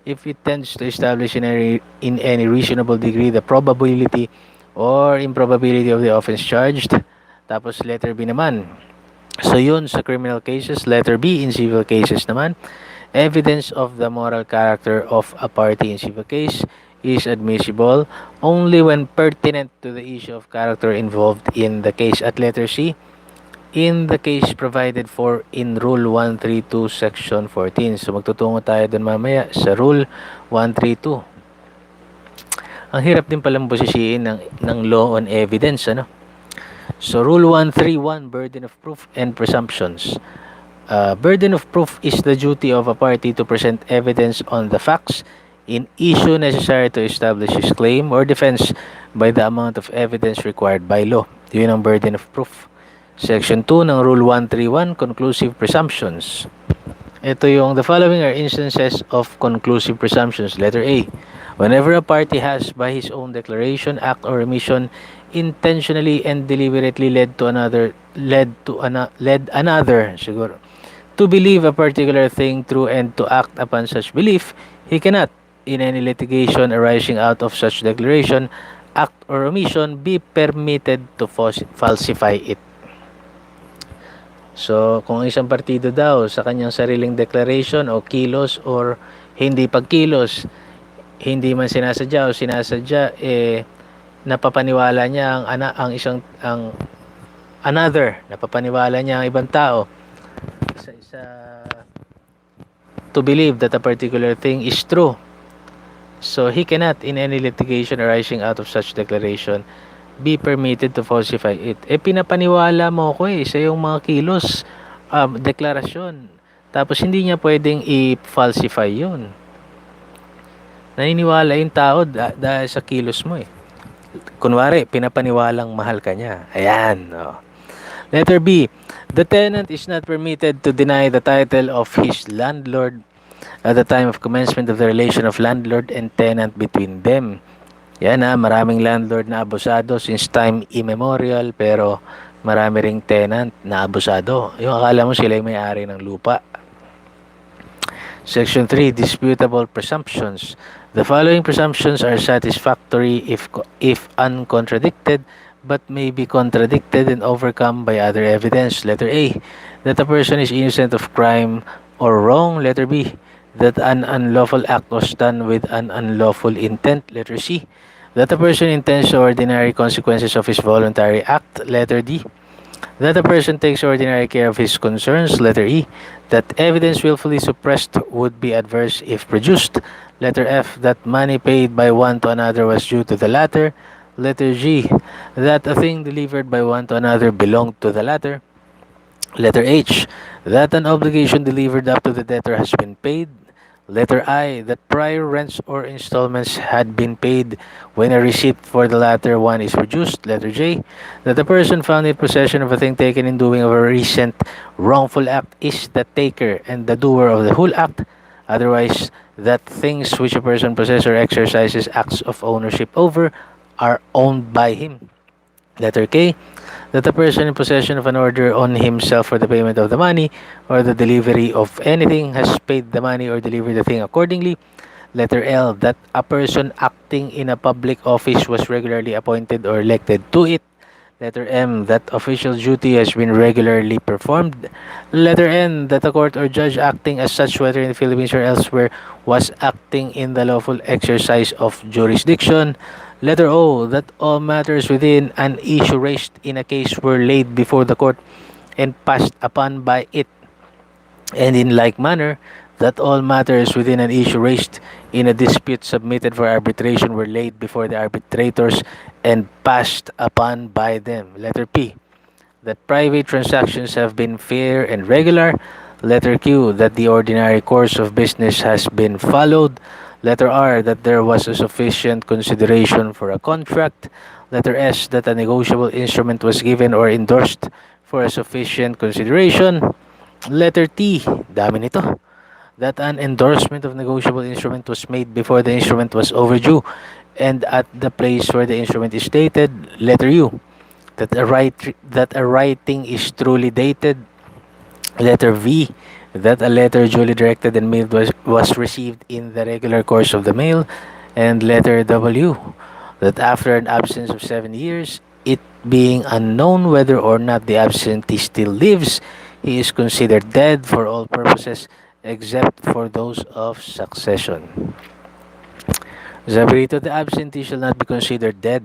if it tends to establish in any reasonable degree the probability or improbability of the offense charged. Tapos letter B naman. So yun sa criminal cases. Letter B in civil cases naman. Evidence of the moral character of a party in civil case is admissible only when pertinent to the issue of character involved in the case. At letter C, in the case provided for in Rule 132 Section 14. So magtutungo tayo dun mamaya sa Rule 132. Ang hirap din palang busisiin ng law on evidence, ano? So Rule 131, burden of proof and presumptions. Burden of proof is the duty of a party to present evidence on the facts in issue necessary to establish his claim or defense by the amount of evidence required by law. Yun ang burden of proof. Section 2 ng Rule 131, conclusive presumptions. Ito yung, the following are instances of conclusive presumptions. Letter A, whenever a party has by his own declaration, act, or omission intentionally and deliberately led another siguro, to believe a particular thing true and to act upon such belief, he cannot, in any litigation arising out of such declaration, act, or omission be permitted to falsify it. So, kung isang partido daw sa kanyang sariling declaration o kilos or hindi pagkilos, hindi man sinasadya o sinasadya, napapaniwala niya ang another, napapaniwala niya ang ibang tao sa to believe that a particular thing is true. So, he cannot, in any litigation arising out of such declaration, be permitted to falsify it. Pinapaniwala mo ko sa yung mga kilos, deklarasyon. Tapos, hindi niya pwedeng i-falsify yun. Naniniwala yung tao dahil sa kilos mo Kunwari, pinapaniwalang mahal ka niya. Ayan. Oh. Letter B. The tenant is not permitted to deny the title of his landlord at the time of commencement of the relation of landlord and tenant between them. Yan maraming landlord na abusado since time immemorial, pero marami ring tenant na abusado. Yung akala mo sila yung may-ari ng lupa. Section 3, disputable presumptions. The following presumptions are satisfactory if uncontradicted, but may be contradicted and overcome by other evidence. Letter A, that a person is innocent of crime or wrong. Letter B, that an unlawful act was done with an unlawful intent. Letter C, that a person intends the ordinary consequences of his voluntary act. Letter D, that a person takes ordinary care of his concerns. Letter E, that evidence willfully suppressed would be adverse if produced. Letter F, that money paid by one to another was due to the latter. Letter G, that a thing delivered by one to another belonged to the latter. Letter H, that an obligation delivered up to the debtor has been paid. Letter I, that prior rents or installments had been paid when a receipt for the latter one is produced. Letter J, that the person found in possession of a thing taken in doing of a recent wrongful act is the taker and the doer of the whole act. Otherwise, that things which a person possesses or exercises acts of ownership over are owned by him. Letter K, that the person in possession of an order on himself for the payment of the money or the delivery of anything has paid the money or delivered the thing accordingly. Letter L, that a person acting in a public office was regularly appointed or elected to it. Letter M, that official duty has been regularly performed. Letter N, that a court or judge acting as such, whether in the Philippines or elsewhere, was acting in the lawful exercise of jurisdiction. Letter O, that all matters within an issue raised in a case were laid before the court and passed upon by it. And in like manner, that all matters within an issue raised in a dispute submitted for arbitration were laid before the arbitrators and passed upon by them. Letter P, that private transactions have been fair and regular. Letter Q, that the ordinary course of business has been followed. Letter R, that there was a sufficient consideration for a contract. Letter S, that a negotiable instrument was given or endorsed for a sufficient consideration. Letter T, dami nito, that an endorsement of negotiable instrument was made before the instrument was overdue and at the place where the instrument is dated. Letter U, that a writing is truly dated. Letter V, that a letter duly directed and mailed was received in the regular course of the mail. And letter W, that after an absence of 7 years, it being unknown whether or not the absentee still lives, he is considered dead for all purposes except for those of succession. Sabi rito, the absentee shall not be considered dead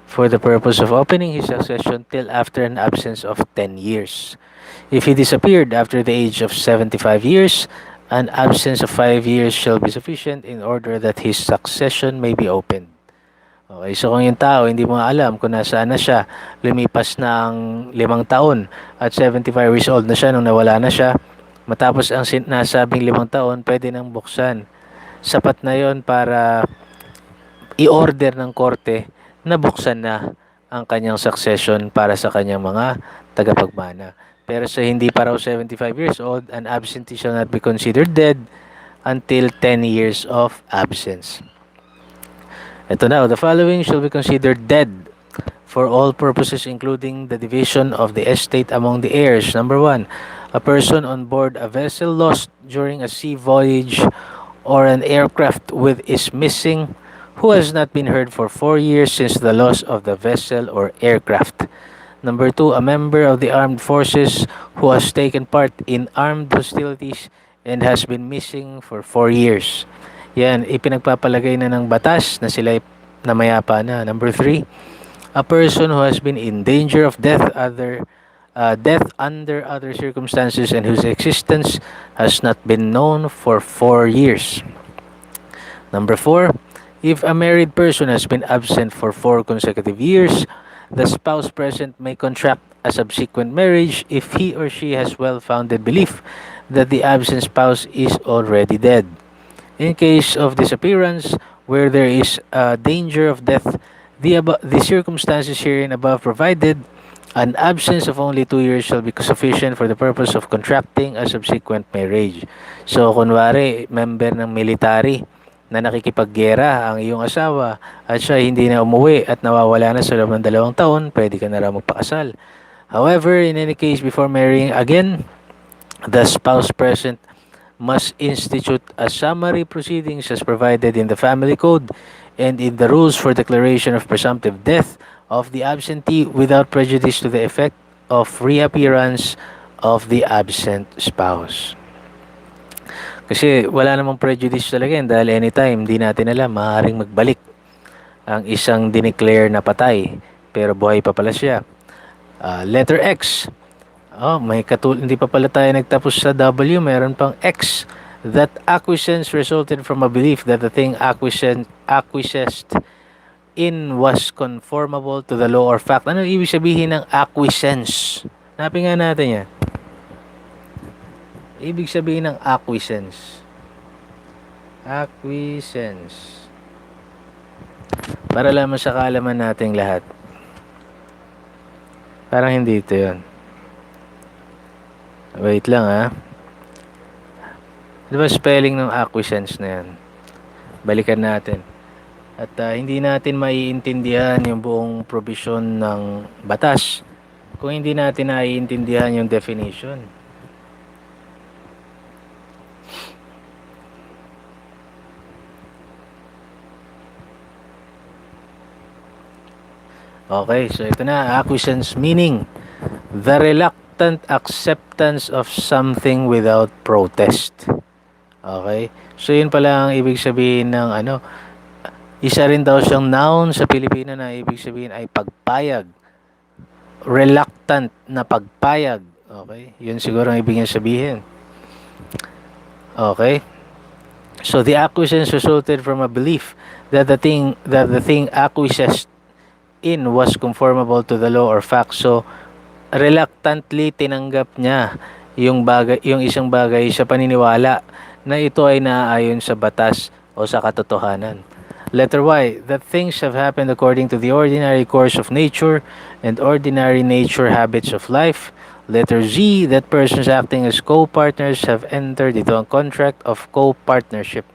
for the purpose of opening his succession till after an absence of 10 years. If he disappeared after the age of 75 years, an absence of 5 years shall be sufficient in order that his succession may be opened. Okay, so kung yung tao hindi mo alam kung nasaan na siya, lumipas na ang 5 taon at 75 years old na siya nung nawala na siya, matapos ang nasabing 5 taon, pwede nang buksan. Sapat na yon para i-order ng korte na buksan na ang kanyang succession para sa kanyang mga tagapagmana. Pero sa hindi pa raw 75 years old, an absentee shall not be considered dead until 10 years of absence. Ito na, the following shall be considered dead for all purposes including the division of the estate among the heirs. Number 1, a person on board a vessel lost during a sea voyage or an aircraft with is missing, who has not been heard for 4 years since the loss of the vessel or aircraft. Number two, a member of the armed forces who has taken part in armed hostilities and has been missing for 4 years. Yan, ipinagpapalagay na ng batas na sila namayapa na. Number three, a person who has been in danger of death under other circumstances and whose existence has not been known for 4 years. Number four, if a married person has been absent for 4 consecutive years, the spouse present may contract a subsequent marriage if he or she has well-founded belief that the absent spouse is already dead. In case of disappearance, where there is a danger of death, the circumstances herein above provided, an absence of only 2 years shall be sufficient for the purpose of contracting a subsequent marriage. So, kunwari, member ng military na nakikipaggera ang iyong asawa at siya hindi na umuwi at nawawala na sa loob ng 2 taon, pwede ka na raw magpakasal. However, in any case, before marrying again, the spouse present must institute a summary proceedings as provided in the family code and in the rules for declaration of presumptive death of the absentee without prejudice to the effect of reappearance of the absent spouse. Kasi wala namang prejudice talaga yan dahil anytime, di natin alam, maaaring magbalik ang isang dineclare na patay pero buhay pa pala siya. Letter X. Hindi pa pala tayo nagtapos sa W, meron pang X. That acquiescence resulted from a belief that the thing acquiesced in was conformable to the law or fact. Ano ibig sabihin ng acquiescence? Hanapin nga natin yan. Ibig sabihin ng acquiescence. Acquiescence. Para lamang sa kaalaman nating lahat. Parang hindi ito yun. Wait lang ha. Di ba spelling ng acquiescence na yan? Balikan natin. At hindi natin maiintindihan yung buong provision ng batas kung hindi natin naiintindihan yung definition. Okay, so ito na, acquiescence meaning the reluctant acceptance of something without protest. Okay? So yun pala ang ibig sabihin ng isa rin daw siyang noun sa Pilipino na ibig sabihin ay pagpayag. Reluctant na pagpayag. Okay? Yun siguro ang ibig niya sabihin. Okay? So the acquiescence resulted from a belief that the thing acquiesced in was conformable to the law or fact. So reluctantly tinanggap niya yung isang bagay sa paniniwala na ito ay naaayon sa batas o sa katotohanan. Letter Y, that things have happened according to the ordinary course of nature and ordinary nature habits of life. Letter Z, that persons acting as co-partners have entered into a contract of co-partnership.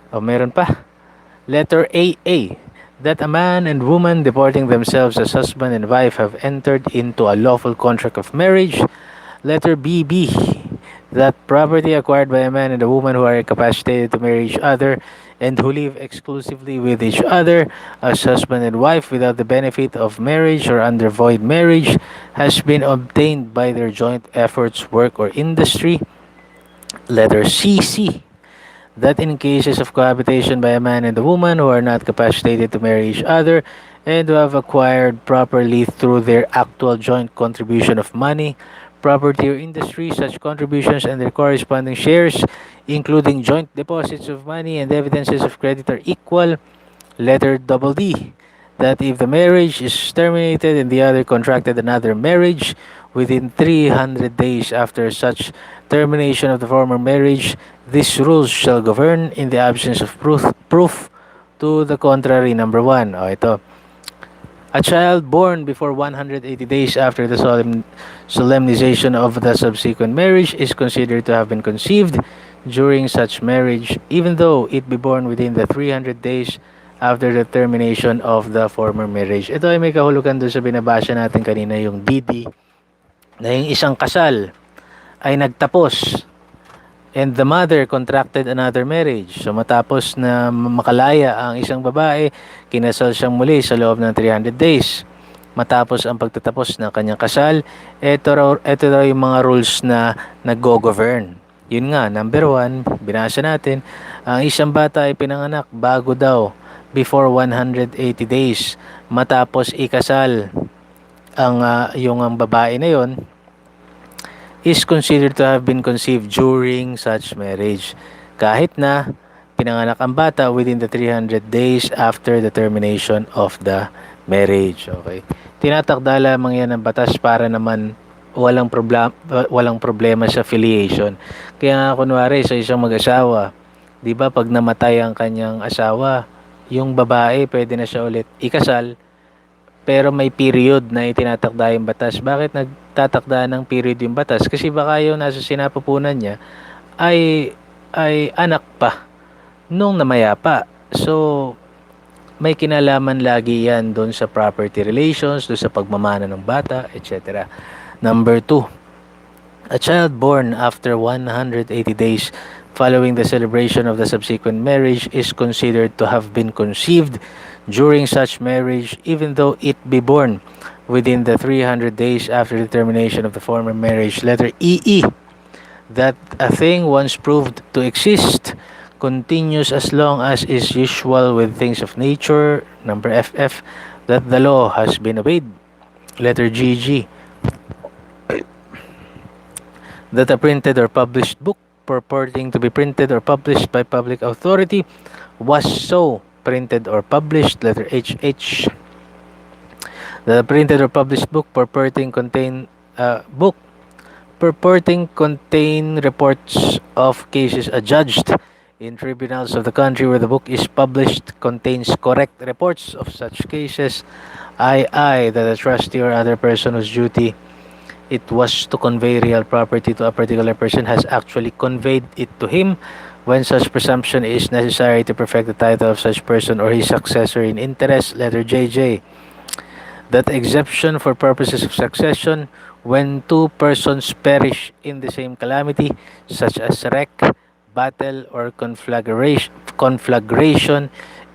Meron pa. Letter AA, that a man and woman deporting themselves as husband and wife have entered into a lawful contract of marriage. Letter BB, that property acquired by a man and a woman who are incapacitated to marry each other and who live exclusively with each other as husband and wife without the benefit of marriage or under void marriage has been obtained by their joint efforts, work, or industry. Letter CC, that in cases of cohabitation by a man and a woman who are not capacitated to marry each other and who have acquired properly through their actual joint contribution of money, property, or industry, such contributions and their corresponding shares, including joint deposits of money and evidences of credit, are equal. Letter D, that if the marriage is terminated and the other contracted another marriage within 300 days after such termination of the former marriage, these rules shall govern in the absence of proof to the contrary. Number 1. Ito. A child born before 180 days after the solemnization of the subsequent marriage is considered to have been conceived during such marriage, even though it be born within the 300 days after the termination of the former marriage. Ito ay may kahulugan doon sa binabasa natin kanina, yung DD, na yung isang kasal ay nagtapos and the mother contracted another marriage. So matapos na makalaya ang isang babae, kinasal siyang muli sa loob ng 300 days. Matapos ang pagtatapos ng kanyang kasal, ito raw yung mga rules na nag-go-govern. Yun nga, number 1, binasa natin, ang isang bata ay pinanganak bago daw, before 180 days. Matapos ikasal ang babae na yon, is considered to have been conceived during such marriage. Kahit na pinanganak ang bata within the 300 days after the termination of the marriage. Okay. Tinatakda lamang yan ng batas para naman walang problema sa filiation. Kaya nga kunwari sa isang mag-asawa, 'di ba pag namatay ang kanyang asawa, yung babae pwede na siya ulit ikasal pero may period na itinatakda yung batas. Bakit nagtatakda ng period yung batas? Kasi baka yung nasa sinapupunan niya ay anak pa nung namayapa. So, may kinalaman lagi yan doon sa property relations, doon sa pagmamana ng bata, etc. Number 2, a child born after 180 days following the celebration of the subsequent marriage is considered to have been conceived during such marriage, even though it be born within the 300 days after the termination of the former marriage. Letter EE, that a thing once proved to exist continues as long as is usual with things of nature. Number FF, that the law has been obeyed. Letter GG, that a printed or published book purporting to be printed or published by public authority was so printed or published. Letter HH, that a printed or published book purporting contain reports of cases adjudged in tribunals of the country where the book is published contains correct reports of such cases. I, that a trustee or other person whose duty it was to convey real property to a particular person has actually conveyed it to him when such presumption is necessary to perfect the title of such person or his successor in interest. Letter JJ, that exception for purposes of succession when two persons perish in the same calamity, such as wreck, battle, or conflagration,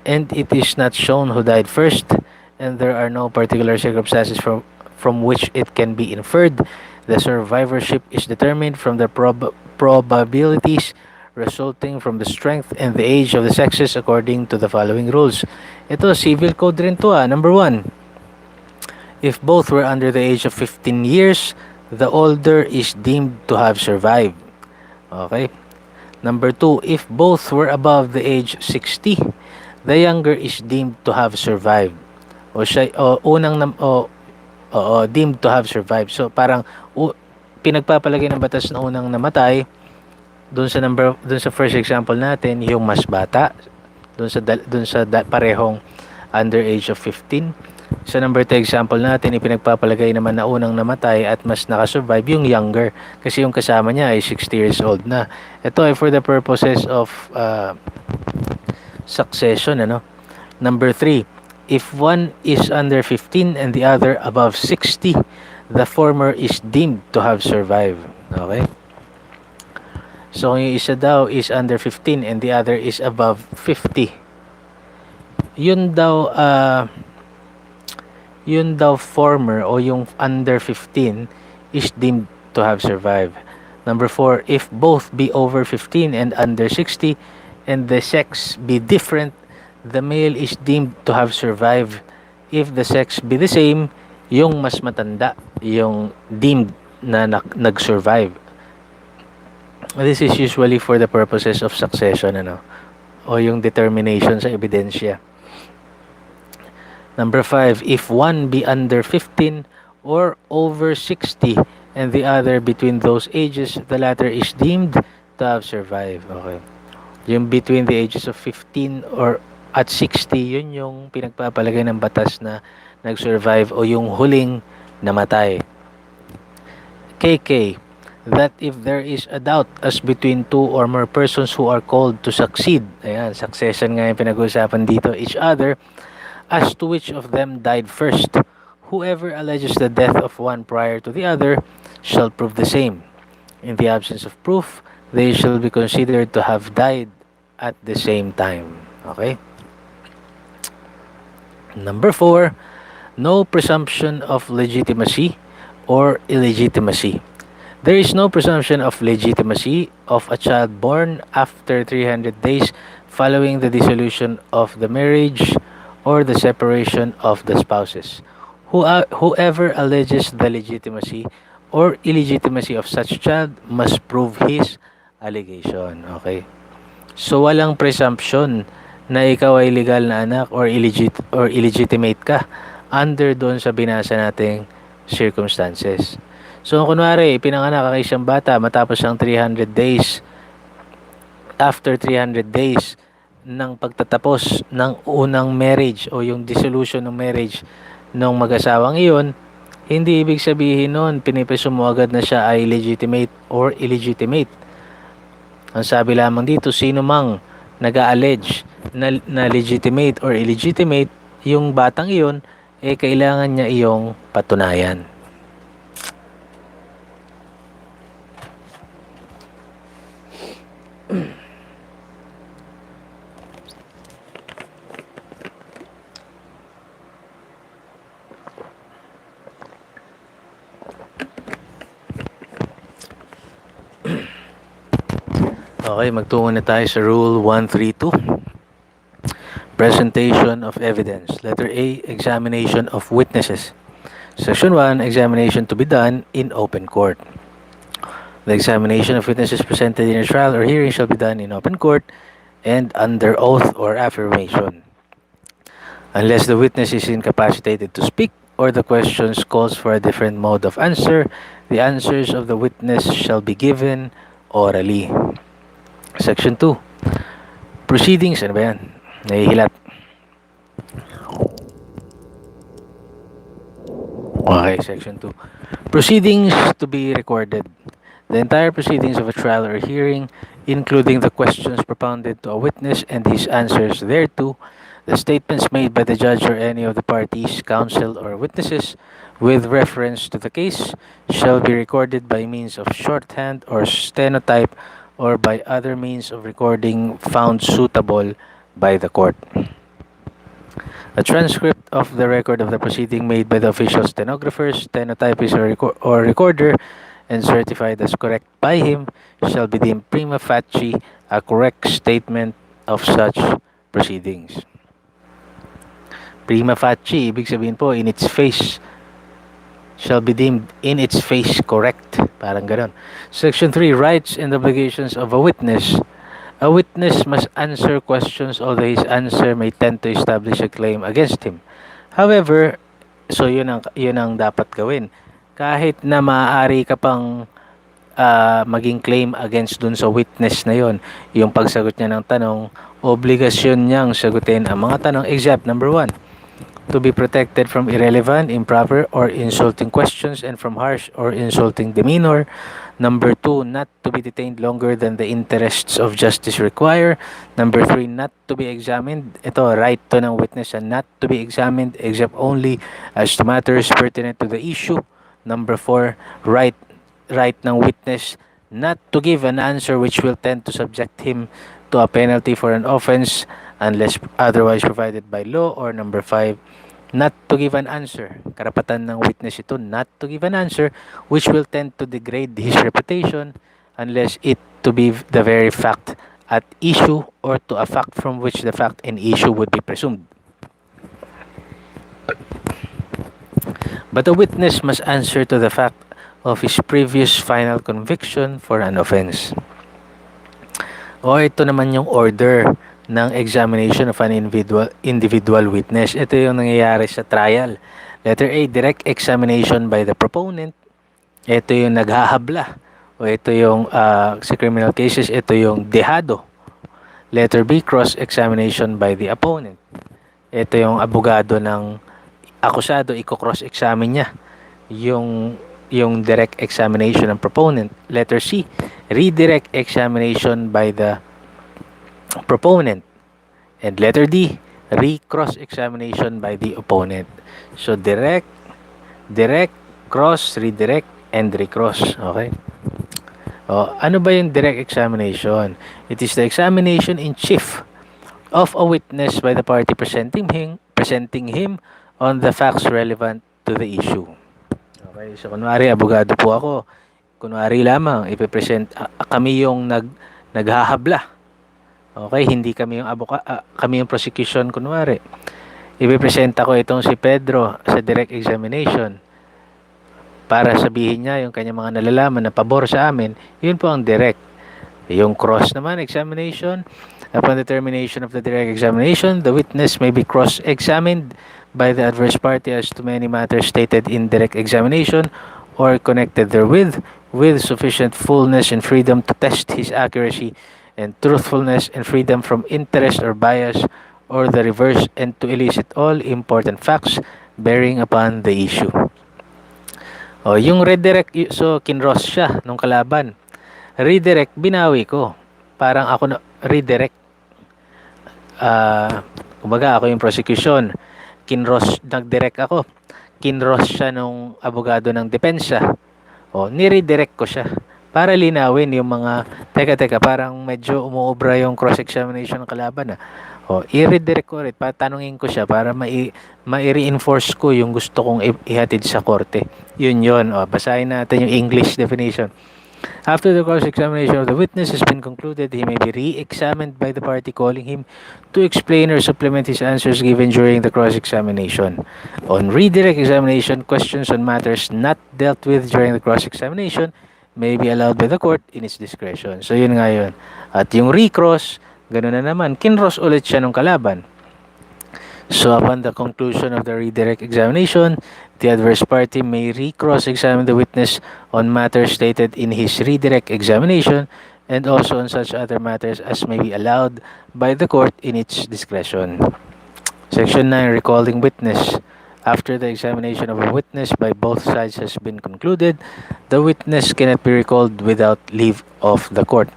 and it is not shown who died first, and there are no particular circumstances from which it can be inferred, the survivorship is determined from the probabilities resulting from the strength and the age of the sexes according to the following rules. Ito, civil code rin to. Number 1, if both were under the age of 15 years, the older is deemed to have survived. Okay? Number 2, if both were above the age 60, the younger is deemed to have survived. Deemed to have survived. So parang pinagpapalagay ng batas na unang namatay doon sa first example natin, yung mas bata, doon sa parehong under age of 15. Sa number 2 example natin, ipinagpapalagay naman na unang namatay at mas nakasurvive yung younger kasi yung kasama niya ay 60 years old na. Ito ay for the purposes of succession. Number 3, if one is under 15 and the other above 60, the former is deemed to have survived. Okay? So, yung isa daw is under 15 and the other is above 50. Yun daw former o yung under 15 is deemed to have survived. Number 4, if both be over 15 and under 60 and the sex be different, the male is deemed to have survived. If the sex be the same, yung mas matanda, yung deemed na nag-survive. This is usually for the purposes of succession, o yung determination sa ebidensya. Number 5, if one be under 15 or over 60 and the other between those ages, the latter is deemed to have survived. Okay. Yung between the ages of 15 or at 60, yun yung pinagpapalagay ng batas na nag-survive o yung huling namatay. KK, that if there is a doubt as between two or more persons who are called to succeed, ayan, succession nga yung pinag-uusapan dito, each other, as to which of them died first, whoever alleges the death of one prior to the other shall prove the same. In the absence of proof, they shall be considered to have died at the same time. Okay? Number 4, no presumption of legitimacy or illegitimacy. There is no presumption of legitimacy of a child born after 300 days following the dissolution of the marriage or the separation of the spouses. Whoever alleges the legitimacy or illegitimacy of such child must prove his allegation. Okay? So walang presumption na ikaw ay legal na anak or illegitimate ka under doon sa binasa nating circumstances. So kunwari, pinanganak ka isang bata matapos ang 300 days, after 300 days ng pagtatapos ng unang marriage o yung dissolution ng marriage ng mag-asawang iyon, hindi ibig sabihin nun, pinipresume mo agad na siya ay legitimate or illegitimate. Ang sabi lamang dito, sino mang nag-allege na legitimate or illegitimate yung batang iyon, kailangan niya iyong patunayan. Okay, magtungo na tayo sa Rule 132. Presentation of evidence. Letter A, examination of witnesses. Section 1, examination to be done in open court. The examination of witnesses presented in a trial or hearing shall be done in open court and under oath or affirmation. Unless the witness is incapacitated to speak or the questions calls for a different mode of answer, the answers of the witness shall be given orally. Section 2. Proceedings. Ano ba yan? Nahihilat. Okay, Section 2. Proceedings to be recorded. The entire proceedings of a trial or hearing, including the questions propounded to a witness and his answers thereto, the statements made by the judge or any of the parties, counsel, or witnesses with reference to the case, shall be recorded by means of shorthand or stenotype or by other means of recording found suitable by the court. A transcript of the record of the proceeding made by the official stenographer, stenotypist, or recorder and certified as correct by him shall be deemed prima facie a correct statement of such proceedings. Prima facie, ibig sabihin po, in its face, shall be deemed in its face correct. Parang ganon. Section 3, rights and obligations of a witness. A witness must answer questions although his answer may tend to establish a claim against him. However, so yun ang dapat gawin. Kahit na maaari ka pang maging claim against dun sa witness na yon, yung pagsagot niya ng tanong, obligasyon niyang sagutin ang mga tanong except number 1. To be protected from irrelevant, improper, or insulting questions and from harsh or insulting demeanor. Number 2, not to be detained longer than the interests of justice require. Number 3, not to be examined. Ito, right to ng witness and not to be examined except only as to matters pertinent to the issue. Number 4, right ng witness not to give an answer which will tend to subject him to a penalty for an offense unless otherwise provided by law. Or number 5, not to give an answer. Karapatan ng witness ito not to give an answer which will tend to degrade his reputation unless it to be the very fact at issue or to a fact from which the fact in issue would be presumed. But a witness must answer to the fact of his previous final conviction for an offense. O ito naman yung order ng examination of an individual witness. Ito yung nangyayari sa trial. Letter A, direct examination by the proponent. Ito yung naghahabla. O ito yung sa criminal cases, ito yung dehado. Letter B, cross-examination by the opponent. Ito yung abogado ng akusado, i-cross-examine niya yung direct examination ng proponent. Letter C, redirect examination by the proponent. And letter D, re-cross-examination by the opponent. So direct, cross, redirect, and recross. Okay? Ano ba yung direct examination? It is the examination in chief of a witness by the party presenting him on the facts relevant to the issue. Okay, so kunwari abogado po ako. Kunwari lamang ipepresent kami yung naghahabla. Okay, hindi kami yung kami yung prosecution kunwari. Ipepresenta ko itong si Pedro sa direct examination para sabihin niya yung kanyang mga nalalaman na pabor sa amin. Yun po ang direct. Yung cross naman examination, upon the termination of the direct examination, the witness may be cross-examined by the adverse party as to many matters stated in direct examination or connected therewith, with sufficient fullness and freedom to test his accuracy and truthfulness and freedom from interest or bias or the reverse, and to elicit all important facts bearing upon the issue. Yung redirect, so kinross siya nung kalaban. Redirect, binawi ko. Parang ako na redirect. Kumbaga ako yung prosecution. Nag-direct ako. Kinross siya nung abogado ng depensa. Ni-redirect ko siya. Para linawin yung mga, teka, parang medyo umuobra yung cross-examination ng kalaban. I-redirect ko ulit. Patanungin ko siya para ma-reinforce ko yung gusto kong ihatid sa korte. Yun. Basahin natin yung English definition. After the cross-examination of the witness has been concluded, he may be re-examined by the party calling him to explain or supplement his answers given during the cross-examination. On redirect examination, questions on matters not dealt with during the cross-examination may be allowed by the court in its discretion. So yun nga yun. At yung recross, gano'n na naman, kinross ulit siya ng kalaban. So upon the conclusion of the redirect examination, the adverse party may re-cross-examine the witness on matters stated in his redirect examination and also on such other matters as may be allowed by the court in its discretion. Section 9, recalling witness. After the examination of a witness by both sides has been concluded, the witness cannot be recalled without leave of the court.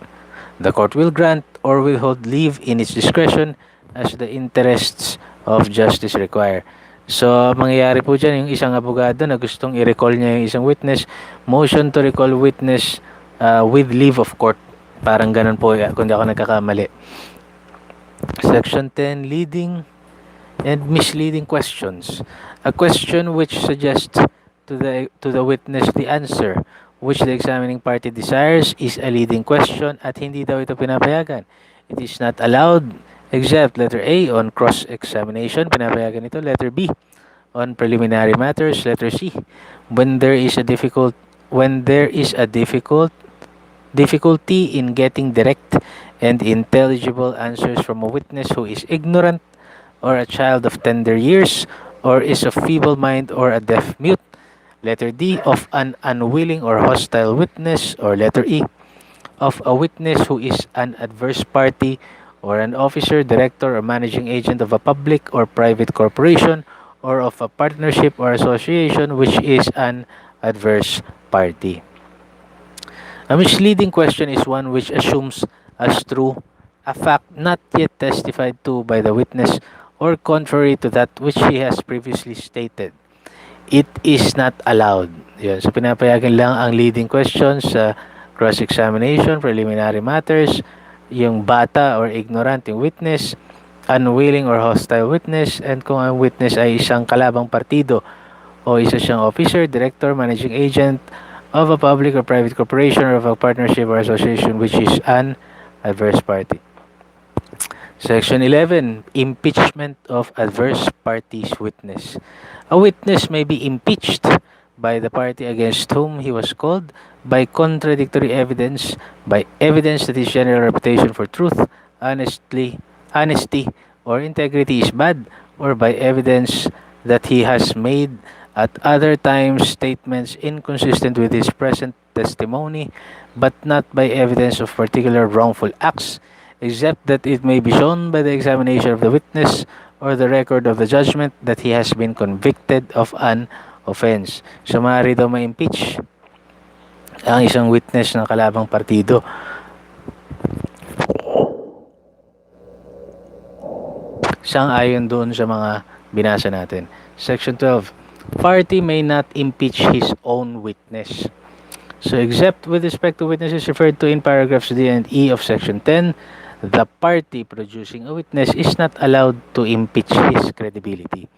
The court will grant or withhold leave in its discretion as the interests of justice require. So, mangyayari po dyan, yung isang abogado na gustong i-recall niya yung isang witness, motion to recall witness with leave of court. Parang ganun po, kung di ako nagkakamali. Section 10, leading and misleading questions. A question which suggests to the witness the answer which the examining party desires is a leading question at hindi daw ito pinapayagan. It is not allowed except letter A, on cross-examination, pinapayagan ito. Letter B, on preliminary matters. Letter C, when there is a difficulty in getting direct and intelligible answers from a witness who is ignorant or a child of tender years or is of feeble mind or a deaf mute. Letter D, of an unwilling or hostile witness. Or letter E, of a witness who is an adverse party or an officer, director, or managing agent of a public or private corporation or of a partnership or association which is an adverse party. A misleading question is one which assumes as true a fact not yet testified to by the witness or contrary to that which he has previously stated. It is not allowed. Yun. So, pinapayagan lang ang leading questions sa cross-examination, preliminary matters, yung bata or ignorant yung witness, unwilling or hostile witness, and kung ang witness ay isang kalabang partido o isa siyang officer, director, managing agent of a public or private corporation or of a partnership or association which is an adverse party. Section 11, impeachment of adverse party's witness. A witness may be impeached by the party against whom he was called by contradictory evidence, by evidence that his general reputation for truth, honesty, or integrity is bad, or by evidence that he has made at other times statements inconsistent with his present testimony, but not by evidence of particular wrongful acts, except that it may be shown by the examination of the witness or the record of the judgment that he has been convicted of an offense. So, maaari daw ma-impeach ang isang witness ng kalabang partido. Sang-ayon doon sa mga binasa natin. Section 12. Party may not impeach his own witness. So, except with respect to witnesses referred to in paragraphs D and E of Section 10, the party producing a witness is not allowed to impeach his credibility.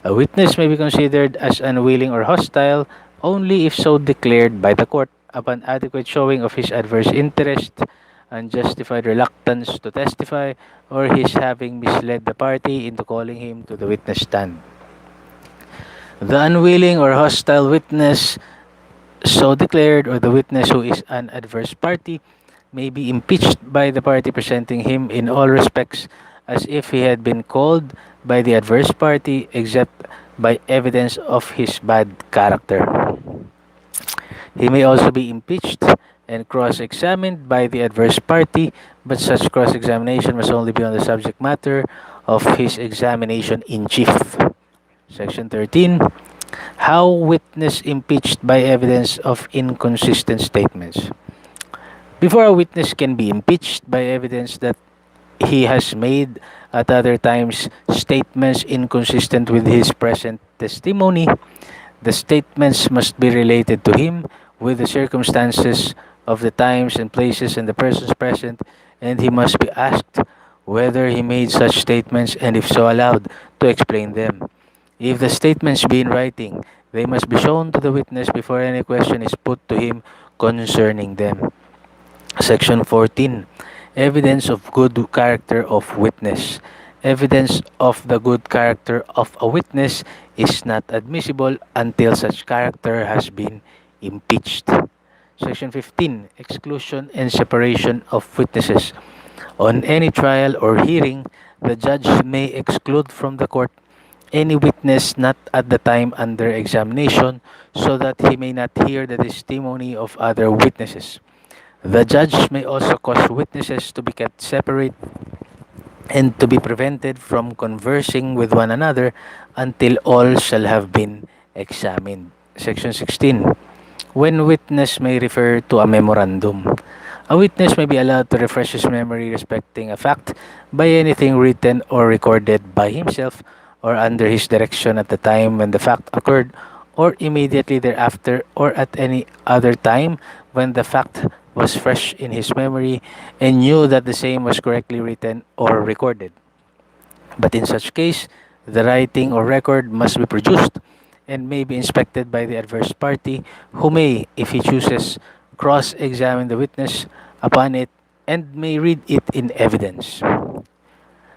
A witness may be considered as unwilling or hostile only if so declared by the court upon adequate showing of his adverse interest, unjustified reluctance to testify, or his having misled the party into calling him to the witness stand. The unwilling or hostile witness so declared, or the witness who is an adverse party, may be impeached by the party presenting him in all respects as if he had been called by the adverse party, except by evidence of his bad character. He may also be impeached and cross-examined by the adverse party, but such cross-examination must only be on the subject matter of his examination in chief. Section 13. How witness impeached by evidence of inconsistent statements. Before a witness can be impeached by evidence that he has made at other times statements inconsistent with his present testimony, the statements must be related to him with the circumstances of the times and places and the persons present, and he must be asked whether he made such statements, and if so allowed to explain them. If the statements be in writing, they must be shown to the witness before any question is put to him concerning them. Section 14. Evidence of good character of witness. Evidence of the good character of a witness is not admissible until such character has been impeached. Section 15. Exclusion and separation of witnesses. On any trial or hearing, the judge may exclude from the court any witness not at the time under examination, so that he may not hear the testimony of other witnesses. The judge may also cause witnesses to be kept separate and to be prevented from conversing with one another until all shall have been examined. Section 16. When witness may refer to a memorandum. A witness may be allowed to refresh his memory respecting a fact by anything written or recorded by himself or under his direction at the time when the fact occurred, or immediately thereafter, or at any other time when the fact was fresh in his memory and knew that the same was correctly written or recorded. But in such case, the writing or record must be produced and may be inspected by the adverse party, who may, if he chooses, cross-examine the witness upon it and may read it in evidence.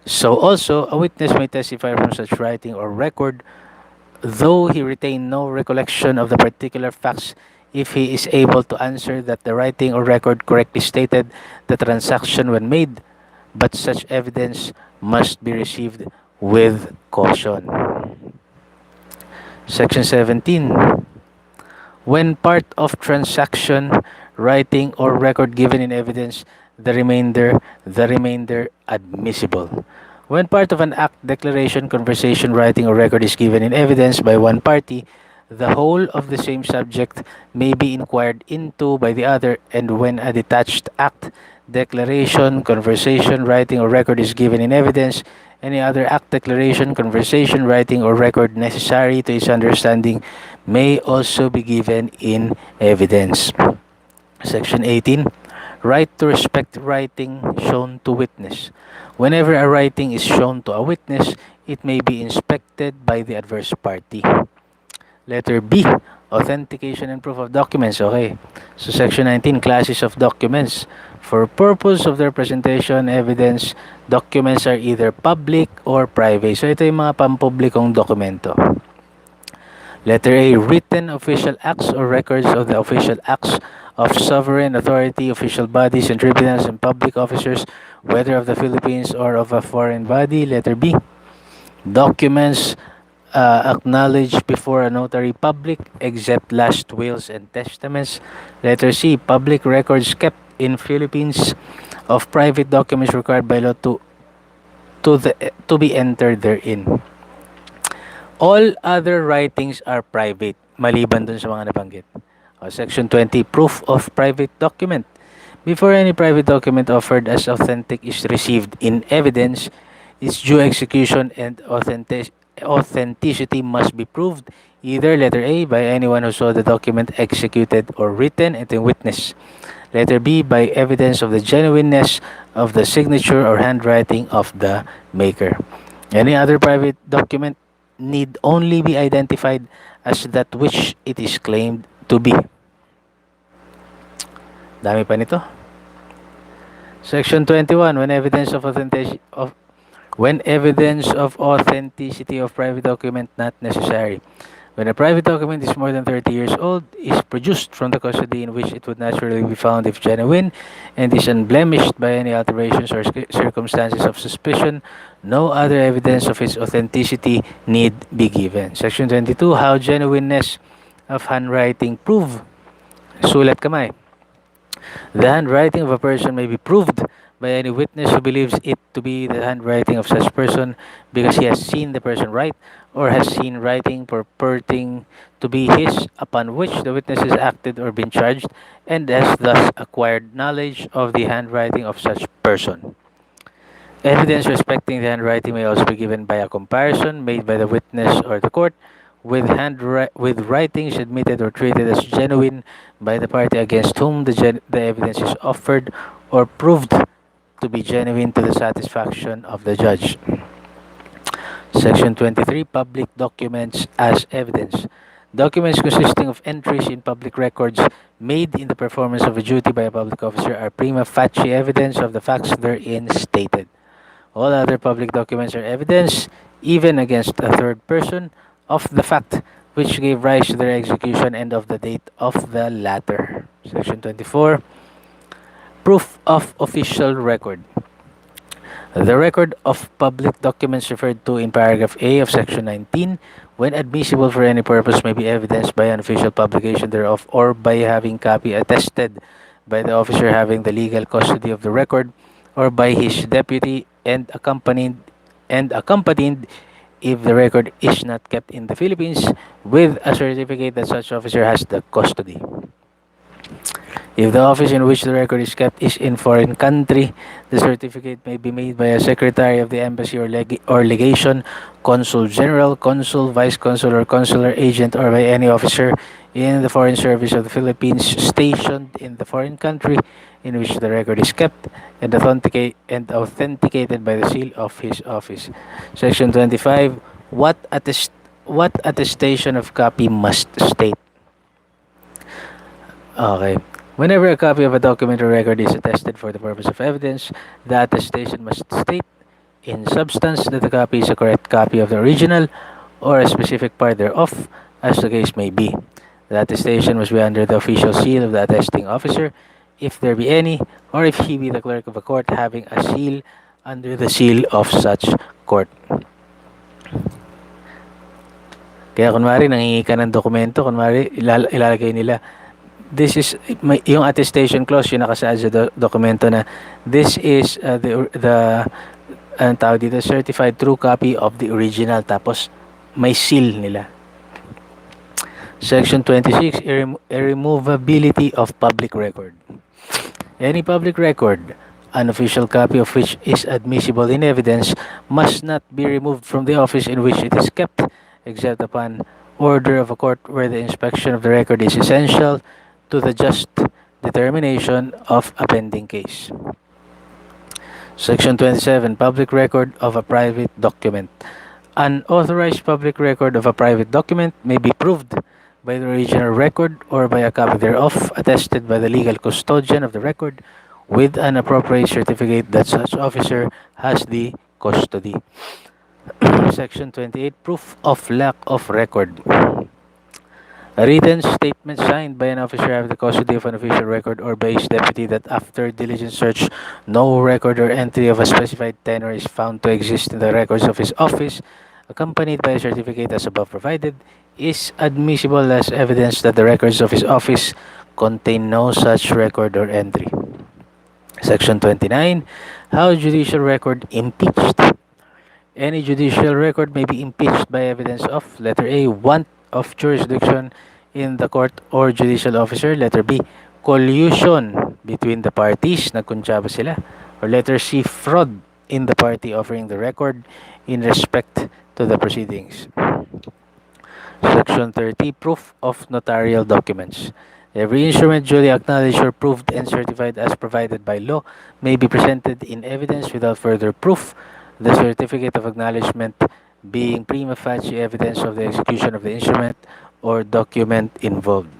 So also, a witness may testify from such writing or record, though he retain no recollection of the particular facts, if he is able to answer that the writing or record correctly stated the transaction when made, but such evidence must be received with caution. Section 17. When part of transaction, writing, or record given in evidence, the remainder admissible. When part of an act, declaration, conversation, writing, or record is given in evidence by one party, the whole of the same subject may be inquired into by the other, and when a detached act, declaration, conversation, writing, or record is given in evidence, any other act, declaration, conversation, writing, or record necessary to its understanding may also be given in evidence. Section 18. Right to respect writing shown to witness. Whenever a writing is shown to a witness, it may be inspected by the adverse party. Letter B. Authentication and proof of documents. Okay. So Section 19, classes of documents. For purpose of their presentation, evidence, documents are either public or private. So ito yung mga pampublikong dokumento. Letter A. Written official acts or records of the official acts of sovereign authority, official bodies and tribunals and public officers, whether of the Philippines or of a foreign body. Letter B. Documents acknowledged before a notary public, except last wills and testaments. Letter C. Public records kept in Philippines of private documents required by law to be entered therein. All other writings are private, maliban dun sa mga nabanggit. Section 20, proof of private document. Before any private document offered as authentic is received in evidence, its due execution and authenticity must be proved either letter A by anyone who saw the document executed or written and a witness. Letter B by evidence of the genuineness of the signature or handwriting of the maker. Any other private document need only be identified as that which it is claimed to be. Dami pa nito. Section 21, when evidence of authenticity of private document not necessary. When a private document is more than 30 years old, is produced from the custody in which it would naturally be found if genuine, and is unblemished by any alterations or circumstances of suspicion, no other evidence of its authenticity need be given. Section 22, how genuineness of handwriting prove. Sulat kamay. The handwriting of a person may be proved by any witness who believes it to be the handwriting of such person because he has seen the person write or has seen writing purporting to be his upon which the witness has acted or been charged and has thus acquired knowledge of the handwriting of such person. Evidence respecting the handwriting may also be given by a comparison made by the witness or the court with writings admitted or treated as genuine by the party against whom the evidence is offered or proved to be genuine to the satisfaction of the judge. Section 23, public documents as evidence. Documents consisting of entries in public records made in the performance of a duty by a public officer are prima facie evidence of the facts therein stated. All other public documents are evidence, even against a third person, of the fact which gave rise to their execution and of the date of the latter. Section 24. Proof of official record. The record of public documents referred to in paragraph A of section 19, when admissible for any purpose, may be evidenced by an official publication thereof or by having copy attested by the officer having the legal custody of the record or by his deputy and accompanied if the record is not kept in the Philippines with a certificate that such officer has the custody. If the office in which the record is kept is in foreign country, the certificate may be made by a secretary of the embassy or legation, consul general, consul, vice consul, or consular agent, or by any officer in the foreign service of the Philippines stationed in the foreign country in which the record is kept and authenticated by the seal of his office. Section 25. What attestation of copy must state? Okay. Whenever a copy of a document or record is attested for the purpose of evidence, the attestation must state in substance that the copy is a correct copy of the original or a specific part thereof, as the case may be. The attestation must be under the official seal of the attesting officer, if there be any, or if he be the clerk of a court having a seal under the seal of such court. Kaya kunwari, nangingi ka ng dokumento, kunwari, ilalagay nila, this is, yung attestation clause, yung nakasaad sa dokumento na, this is tawag dito, certified true copy of the original, tapos may seal nila. Section 26, irremovability of public record. Any public record, an official copy of which is admissible in evidence, must not be removed from the office in which it is kept, except upon order of a court where the inspection of the record is essential to the just determination of a pending case. Section 27, public record of a private document. An authorized public record of a private document may be proved by the original record or by a copy thereof attested by the legal custodian of the record with an appropriate certificate that such officer has the custody. Section 28, proof of lack of record. A written statement signed by an officer having the custody of an official record or by his deputy that after diligent search no record or entry of a specified tenor is found to exist in the records of his office, accompanied by a certificate as above provided, is admissible as evidence that the records of his office contain no such record or entry. Section 29, how judicial record impeached. Any judicial record may be impeached by evidence of, letter A, want of jurisdiction in the court or judicial officer, letter B, collusion between the parties, nagkuntsaba sila, or letter C, fraud in the party offering the record in respect to the proceedings. Section 30. Proof of notarial documents. Every instrument duly acknowledged or proved and certified as provided by law may be presented in evidence without further proof, the certificate of acknowledgement being prima facie evidence of the execution of the instrument or document involved.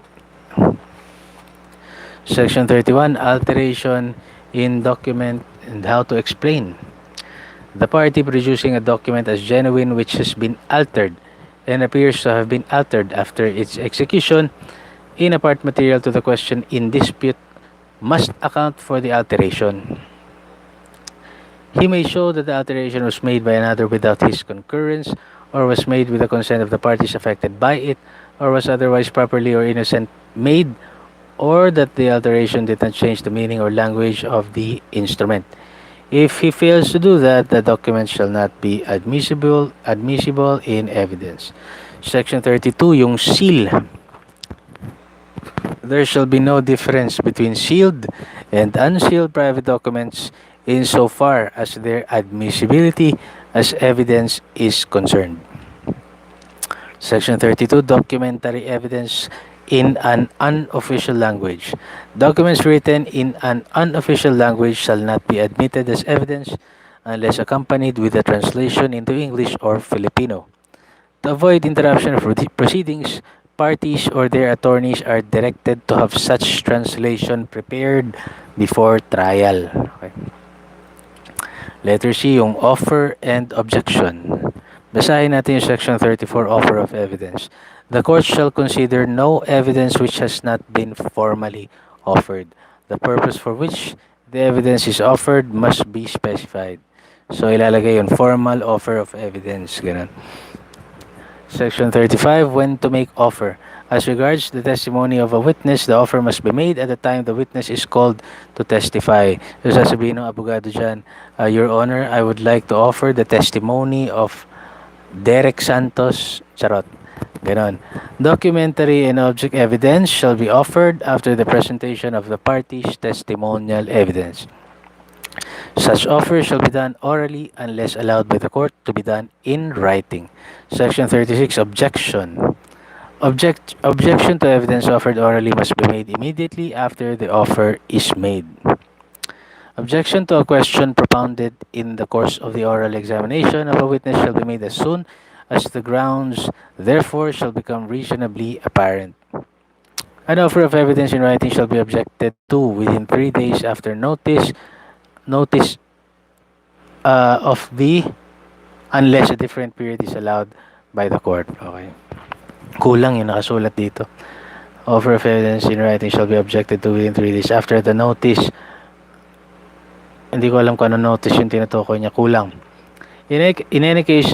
Section 31. Alteration in document and how to explain. The party producing a document as genuine which has been altered and appears to have been altered after its execution in a part material to the question in dispute must account for the alteration. He may show that the alteration was made by another without his concurrence, or was made with the consent of the parties affected by it, or was otherwise properly or innocent made, or that the alteration did not change the meaning or language of the instrument. If he fails to do that, the document shall not be admissible in evidence. Section 32, yung seal. There shall be no difference between sealed and unsealed private documents insofar as their admissibility as evidence is concerned. Section 32, documentary evidence in an unofficial language. Documents written in an unofficial language shall not be admitted as evidence unless accompanied with a translation into English or Filipino. To avoid interruption of proceedings, parties or their attorneys are directed to have such translation prepared before trial. Okay. Letter C, yung offer and objection. Basahin natin yung Section 34, Offer of Evidence. The court shall consider no evidence which has not been formally offered. The purpose for which the evidence is offered must be specified. So, ilalagay yung formal offer of evidence. Ganun. Section 35, when to make offer. As regards the testimony of a witness, the offer must be made at the time the witness is called to testify. So sasabihin ng abogado dyan, Your Honor, I would like to offer the testimony of Derek Santos. Charot. Ganon. Documentary and object evidence shall be offered after the presentation of the party's testimonial evidence. Such offer shall be done orally unless allowed by the court to be done in writing. Section 36, Objection. Objection to evidence offered orally must be made immediately after the offer is made. Objection to a question propounded in the course of the oral examination of a witness shall be made as soon as the grounds therefore shall become reasonably apparent. An offer of evidence in writing shall be objected to within 3 days after notice of the unless a different period is allowed by the court. Okay. Kulang yung nakasulat dito. Offer of evidence in writing shall be objected to within 3 days after the notice. Hindi ko alam kung ano notice yung tinutukoy niya. Kulang. In any case,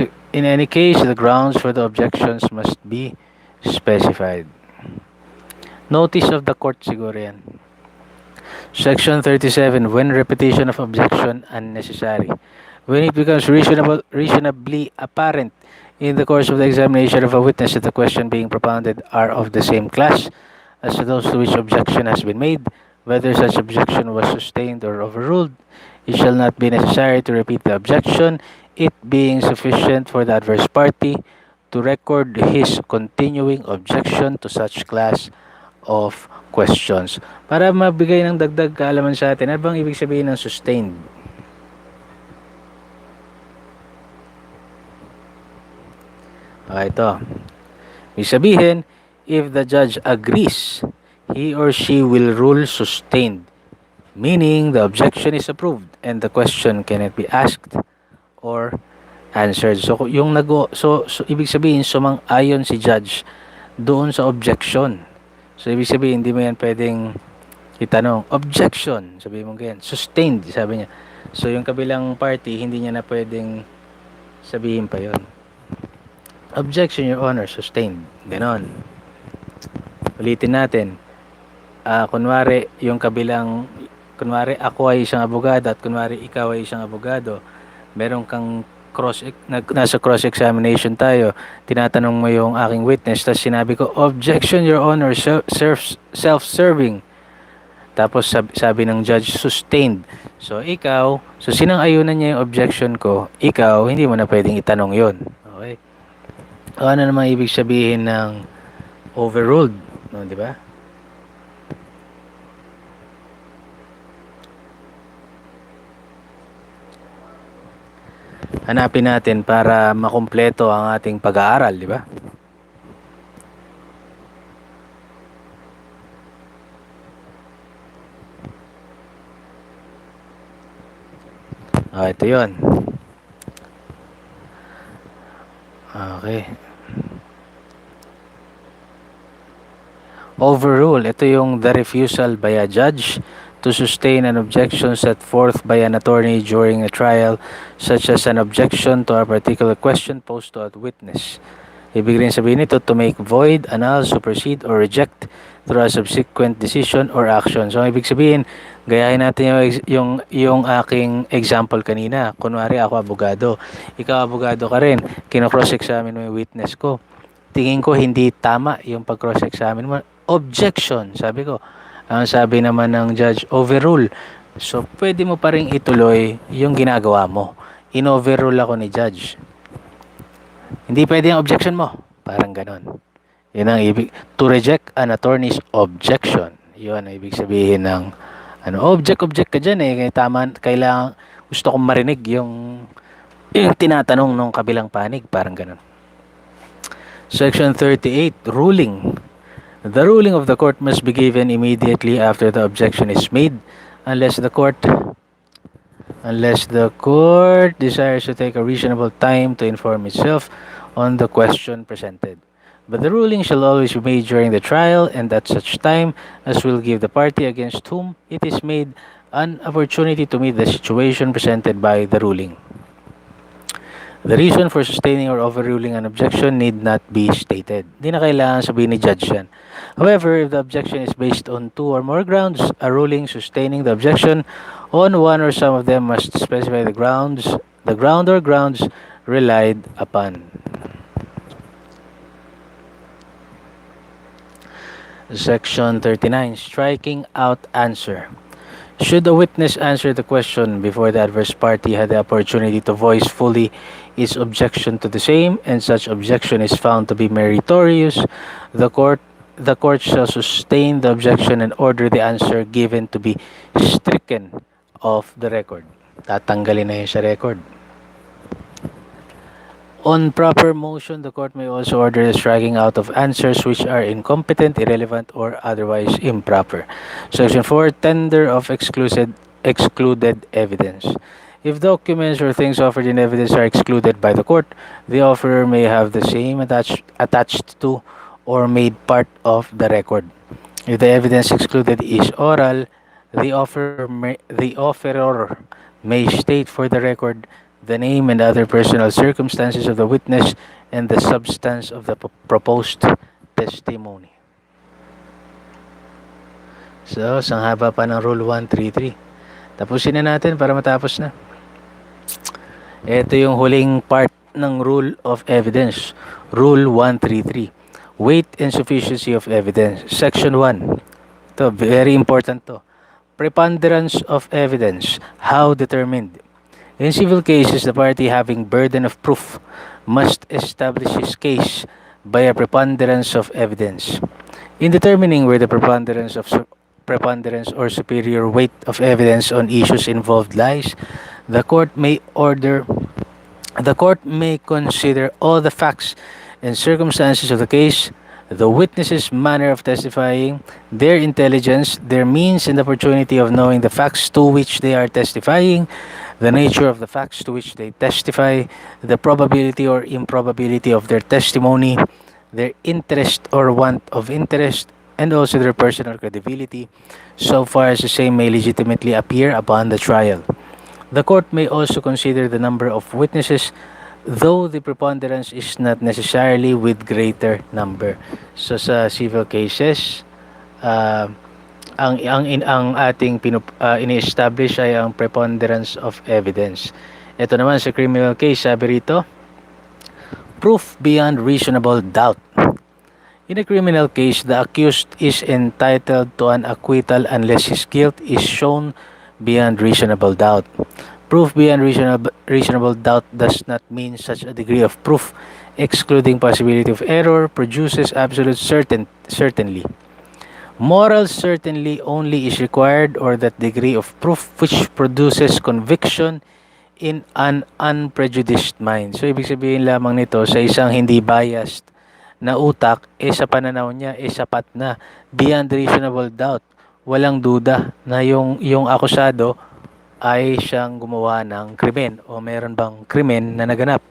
the grounds for the objections must be specified. Notice of the court siguro yan. Section 37, when repetition of objection unnecessary. When it becomes reasonably apparent in the course of the examination of a witness that the question being propounded are of the same class as those to which objection has been made, whether such objection was sustained or overruled, it shall not be necessary to repeat the objection, it being sufficient for the adverse party to record his continuing objection to such class of questions. Para mabigay ng dagdag kaalaman sa atin, ano bang ibig sabihin ng sustained? Ito. Ibig sabihin, if the judge agrees, he or she will rule sustained, meaning the objection is approved and the question cannot be asked or answered. So yung ibig sabihin sumang-ayon si judge doon sa objection. So ibig sabihin hindi mo yan pwedeng itanong objection, sabi mo ganyan, sustained, sabi niya. So yung kabilang party hindi niya na pwedeng sabihin pa yon. Objection, Your Honor, sustained. Ganon. Ulitin natin. Kunwari ako ay isang abogado at kunwari ikaw ay isang abogado, meron kang nasa cross-examination tayo, tinatanong mo yung aking witness, tapos sinabi ko, objection, Your Honor, self-serving. Tapos sabi ng judge, sustained. So sinang-ayunan niya yung objection ko, ikaw, hindi mo na pwedeng itanong yon. Okay? O ano naman ibig sabihin ng overruled? No, di ba? Hanapin natin para makumpleto ang ating pag-aaral, di ba? Ito yon. Okay. Overrule, ito yung the refusal by a judge to sustain an objection set forth by an attorney during a trial, such as an objection to a particular question posed to a witness. Ibig rin sabihin nito, to make void, annul, supersede, or reject through a subsequent decision or action. So, ibig sabihin, gayahin natin yung aking example kanina. Kunwari, ako abogado. Ikaw abogado ka rin. Kino-cross-examine mo yung witness ko. Tingin ko hindi tama yung pag-cross-examine mo. Objection, sabi ko. Ang sabi naman ng judge, overrule. So, pwede mo pa rin ituloy yung ginagawa mo. In-overrule ako ni judge. Hindi pwede ang objection mo. Parang ganon. Yun ang ibig. To reject an attorney's objection. Yun ang ibig sabihin ng object ka dyan eh. Kailangan, gusto kong marinig yung tinatanong ng kabilang panig. Parang ganon. Section 38, ruling. The ruling of the court must be given immediately after the objection is made unless the court desires to take a reasonable time to inform itself on the question presented. But the ruling shall always be made during the trial and at such time as will give the party against whom it is made an opportunity to meet the situation presented by the ruling. The reason for sustaining or overruling an objection need not be stated. Di na kailangan sabihin ni judge yan. However, if the objection is based on two or more grounds, a ruling sustaining the objection on one or some of them must specify the ground or grounds relied upon. Section 39, striking out answer. Should a witness answer the question before the adverse party had the opportunity to voice fully its objection to the same, and such objection is found to be meritorious, the court shall sustain the objection and order the answer given to be stricken off the record. Tatanggalin na yun sa record. On proper motion, the court may also order the striking out of answers which are incompetent, irrelevant, or otherwise improper. Section 4, tender of excluded evidence. If documents or things offered in evidence are excluded by the court, the offerer may have the same attached to or made part of the record. If the evidence excluded is oral, the offerer may state for the record the name and other personal circumstances of the witness and the substance of the proposed testimony. So, sanghaba pa ng Rule 133. Tapusin na natin para matapos na. Ito yung huling part ng Rule of Evidence. Rule 133. Weight and sufficiency of evidence. Section 1. Ito, very important to. Preponderance of evidence. How determined? In civil cases, the party having burden of proof must establish his case by a preponderance of evidence. In determining where the preponderance or superior weight of evidence on issues involved lies, the court may consider all the facts and circumstances of the case, the witness's manner of testifying, their intelligence, their means and opportunity of knowing the facts to which they are testifying, the nature of the facts to which they testify, the probability or improbability of their testimony, their interest or want of interest, and also their personal credibility, so far as the same may legitimately appear upon the trial. The court may also consider the number of witnesses, though the preponderance is not necessarily with greater number. So sa civil cases, ang ating ini-establish ay ang preponderance of evidence. Ito naman sa criminal case, sabi rito, proof beyond reasonable doubt. In a criminal case, the accused is entitled to an acquittal unless his guilt is shown beyond reasonable doubt. Proof beyond reasonable doubt does not mean such a degree of proof excluding possibility of error, produces absolute certainly. Moral certainly only is required or that degree of proof which produces conviction in an unprejudiced mind. So, ibig sabihin lamang nito sa isang hindi biased na utak, sa pananaw niya, sapat na. Beyond reasonable doubt. Walang duda na yung akusado ay siyang gumawa ng krimen o meron bang krimen na naganap.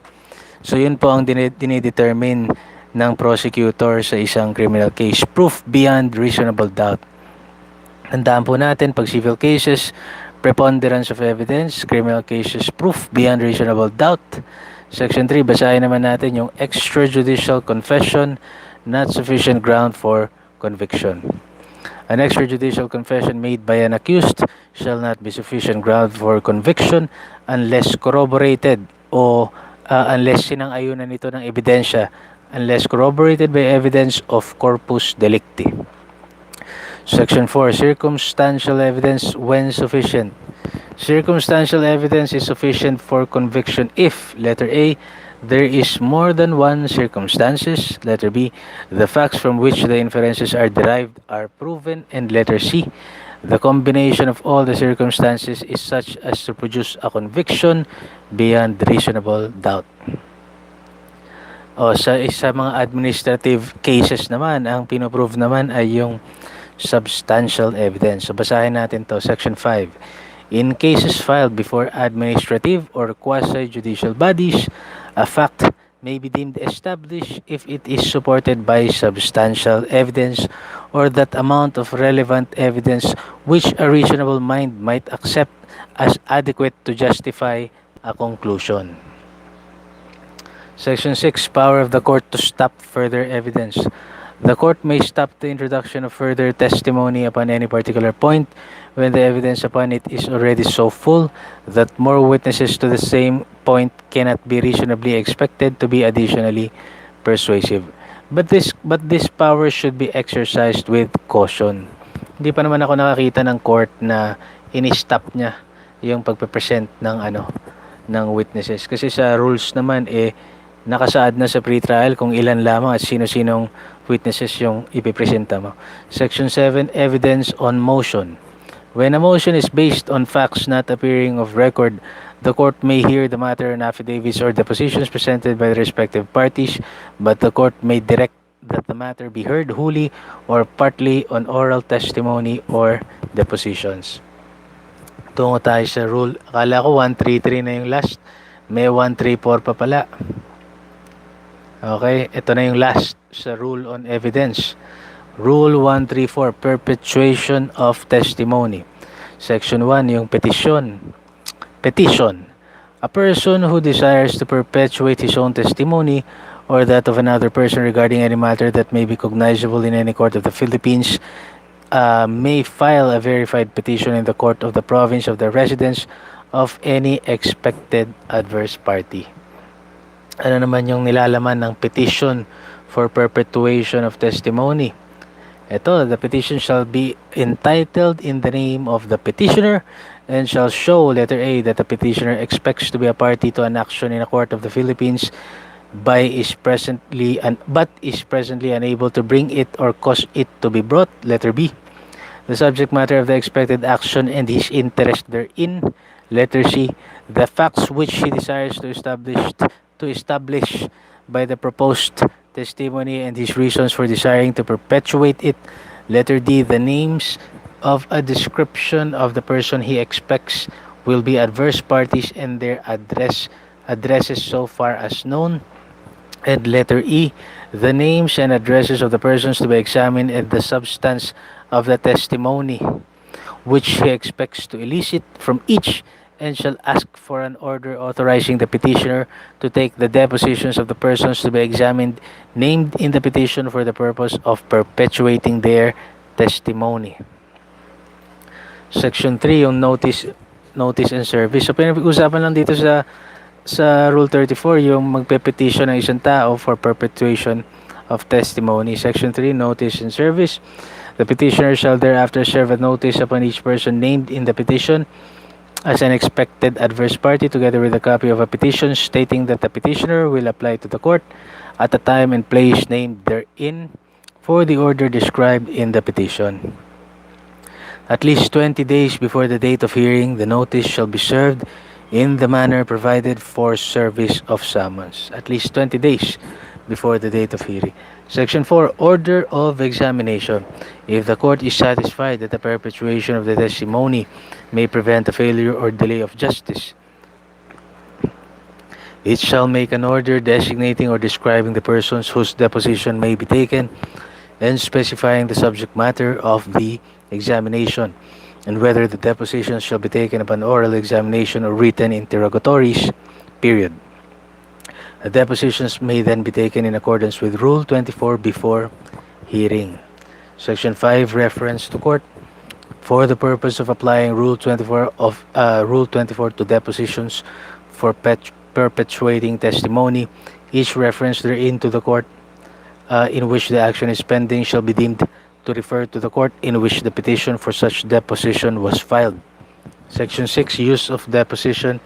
So, yun po ang dinidetermine ng prosecutor sa isang criminal case. Proof beyond reasonable doubt. Tandaan po natin, pag civil cases, preponderance of evidence. Criminal cases, proof beyond reasonable doubt. Section 3, basahin naman natin yung extrajudicial confession, not sufficient ground for conviction. An extrajudicial confession made by an accused shall not be sufficient ground for conviction unless corroborated o unless sinang-ayunan nito ng ebidensya, unless corroborated by evidence of corpus delicti. Section 4, circumstantial evidence when sufficient. Circumstantial evidence is sufficient for conviction if, letter A, there is more than one circumstances, letter B, the facts from which the inferences are derived are proven, and letter C, the combination of all the circumstances is such as to produce a conviction beyond reasonable doubt. Sa mga administrative cases naman, ang pinoprove naman ay yung substantial evidence. So, basahin natin to, Section 5. In cases filed before administrative or quasi-judicial bodies, a fact may be deemed established if it is supported by substantial evidence or that amount of relevant evidence which a reasonable mind might accept as adequate to justify a conclusion. Section 6, power of the court to stop further evidence. The court may stop the introduction of further testimony upon any particular point when the evidence upon it is already so full that more witnesses to the same point cannot be reasonably expected to be additionally persuasive. But this power should be exercised with caution. Hindi pa naman ako nakakita ng court na ini-stop niya yung pagpe-present ng witnesses, kasi sa rules naman nakasaad na sa pre-trial kung ilan lamang at sino-sinong witnesses yung ipipresenta mo. Section 7, evidence on motion. When a motion is based on facts not appearing of record, the court may hear the matter in affidavits or depositions presented by the respective parties, but the court may direct that the matter be heard wholly or partly on oral testimony or depositions. Tungo tayo sa rule. Akala ko 133 na yung last. May 134 pa pala. Okay, ito na yung last sa rule on evidence. Rule 134, perpetuation of testimony. Section 1, yung petition. Petition. A person who desires to perpetuate his own testimony or that of another person regarding any matter that may be cognizable in any court of the Philippines may file a verified petition in the court of the province of the residence of any expected adverse party. Ano naman yung nilalaman ng petition for perpetuation of testimony? Ito, the petition shall be entitled in the name of the petitioner and shall show, letter A, that the petitioner expects to be a party to an action in a court of the Philippines but is presently unable to bring it or cause it to be brought, letter B. The subject matter of the expected action and his interest therein, letter C. The facts which he desires to establish by the proposed testimony and his reasons for desiring to perpetuate it, letter D. The names of a description of the person he expects will be adverse parties and their addresses so far as known, and letter E. The names and addresses of the persons to be examined and the substance of the testimony which he expects to elicit from each, and shall ask for an order authorizing the petitioner to take the depositions of the persons to be examined named in the petition for the purpose of perpetuating their testimony. Section 3, yung notice and service. So, pinag-usapan lang dito sa Rule 34, yung magpe-petition ng isang tao for perpetuation of testimony. Section 3, notice and service. The petitioner shall thereafter serve a notice upon each person named in the petition as an expected adverse party together with a copy of a petition stating that the petitioner will apply to the court at the time and place named therein for the order described in the petition. At least 20 days before the date of hearing, the notice shall be served in the manner provided for service of summons. At least 20 days before the date of hearing. Section 4. Order of examination. If the court is satisfied that the perpetuation of the testimony may prevent a failure or delay of justice, it shall make an order designating or describing the persons whose deposition may be taken and specifying the subject matter of the examination and whether the depositions shall be taken upon oral examination or written interrogatories, period. The depositions may then be taken in accordance with Rule 24 before hearing. Section 5. Reference to court. For the purpose of applying Rule 24 to depositions for perpetuating testimony, each reference therein to the court in which the action is pending shall be deemed to refer to the court in which the petition for such deposition was filed. Section 6. Use of deposition.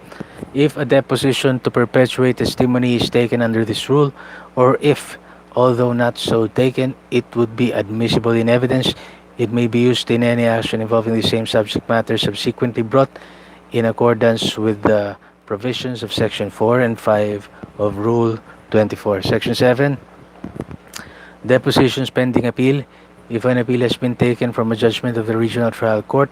If a deposition to perpetuate testimony is taken under this rule, or if, although not so taken, it would be admissible in evidence, it may be used in any action involving the same subject matter subsequently brought in accordance with the provisions of Section 4 and 5 of Rule 24. Section 7. Depositions pending appeal. If an appeal has been taken from a judgment of the regional trial court,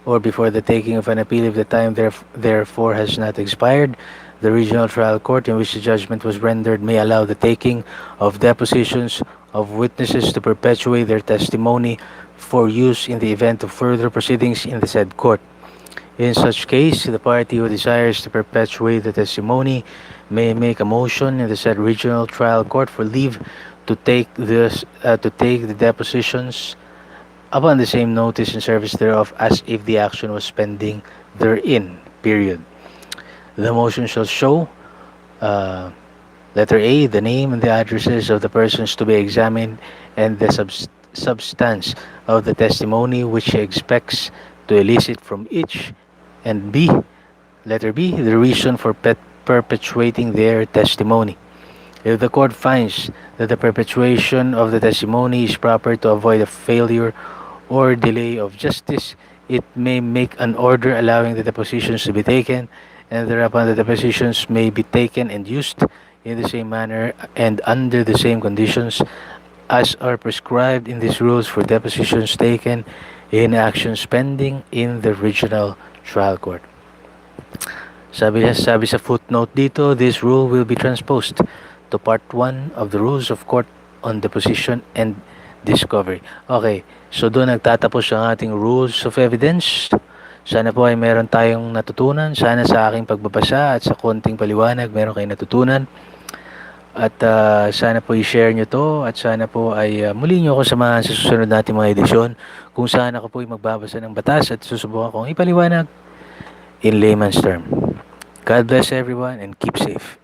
or before the taking of an appeal if the time therefore has not expired, the regional trial court in which the judgment was rendered may allow the taking of depositions of witnesses to perpetuate their testimony for use in the event of further proceedings in the said court. In such case, the party who desires to perpetuate the testimony may make a motion in the said regional trial court for leave to take the depositions upon the same notice and service thereof as if the action was pending therein, period. The motion shall show, letter A, the name and the addresses of the persons to be examined and the substance of the testimony which he expects to elicit from each, and B, letter B, the reason for perpetuating their testimony. If the court finds that the perpetuation of the testimony is proper to avoid a failure or delay of justice, it may make an order allowing the depositions to be taken, and thereupon the depositions may be taken and used in the same manner and under the same conditions as are prescribed in these rules for depositions taken in actions pending in the regional trial court. Sabi sa footnote dito, this rule will be transposed to Part 1 of the Rules of Court on Deposition and Discovery. Okay, so doon nagtatapos ang ating Rules of Evidence. Sana po ay meron tayong natutunan. Sana sa aking pagbabasa at sa konting paliwanag meron kayong natutunan. At sana po i-share nyo to at sana po ay muli nyo ako samahan sa susunod nating mga edisyon kung saan ako po ay magbabasa ng batas at susubukan kong ipaliwanag in layman's term. God bless everyone and keep safe.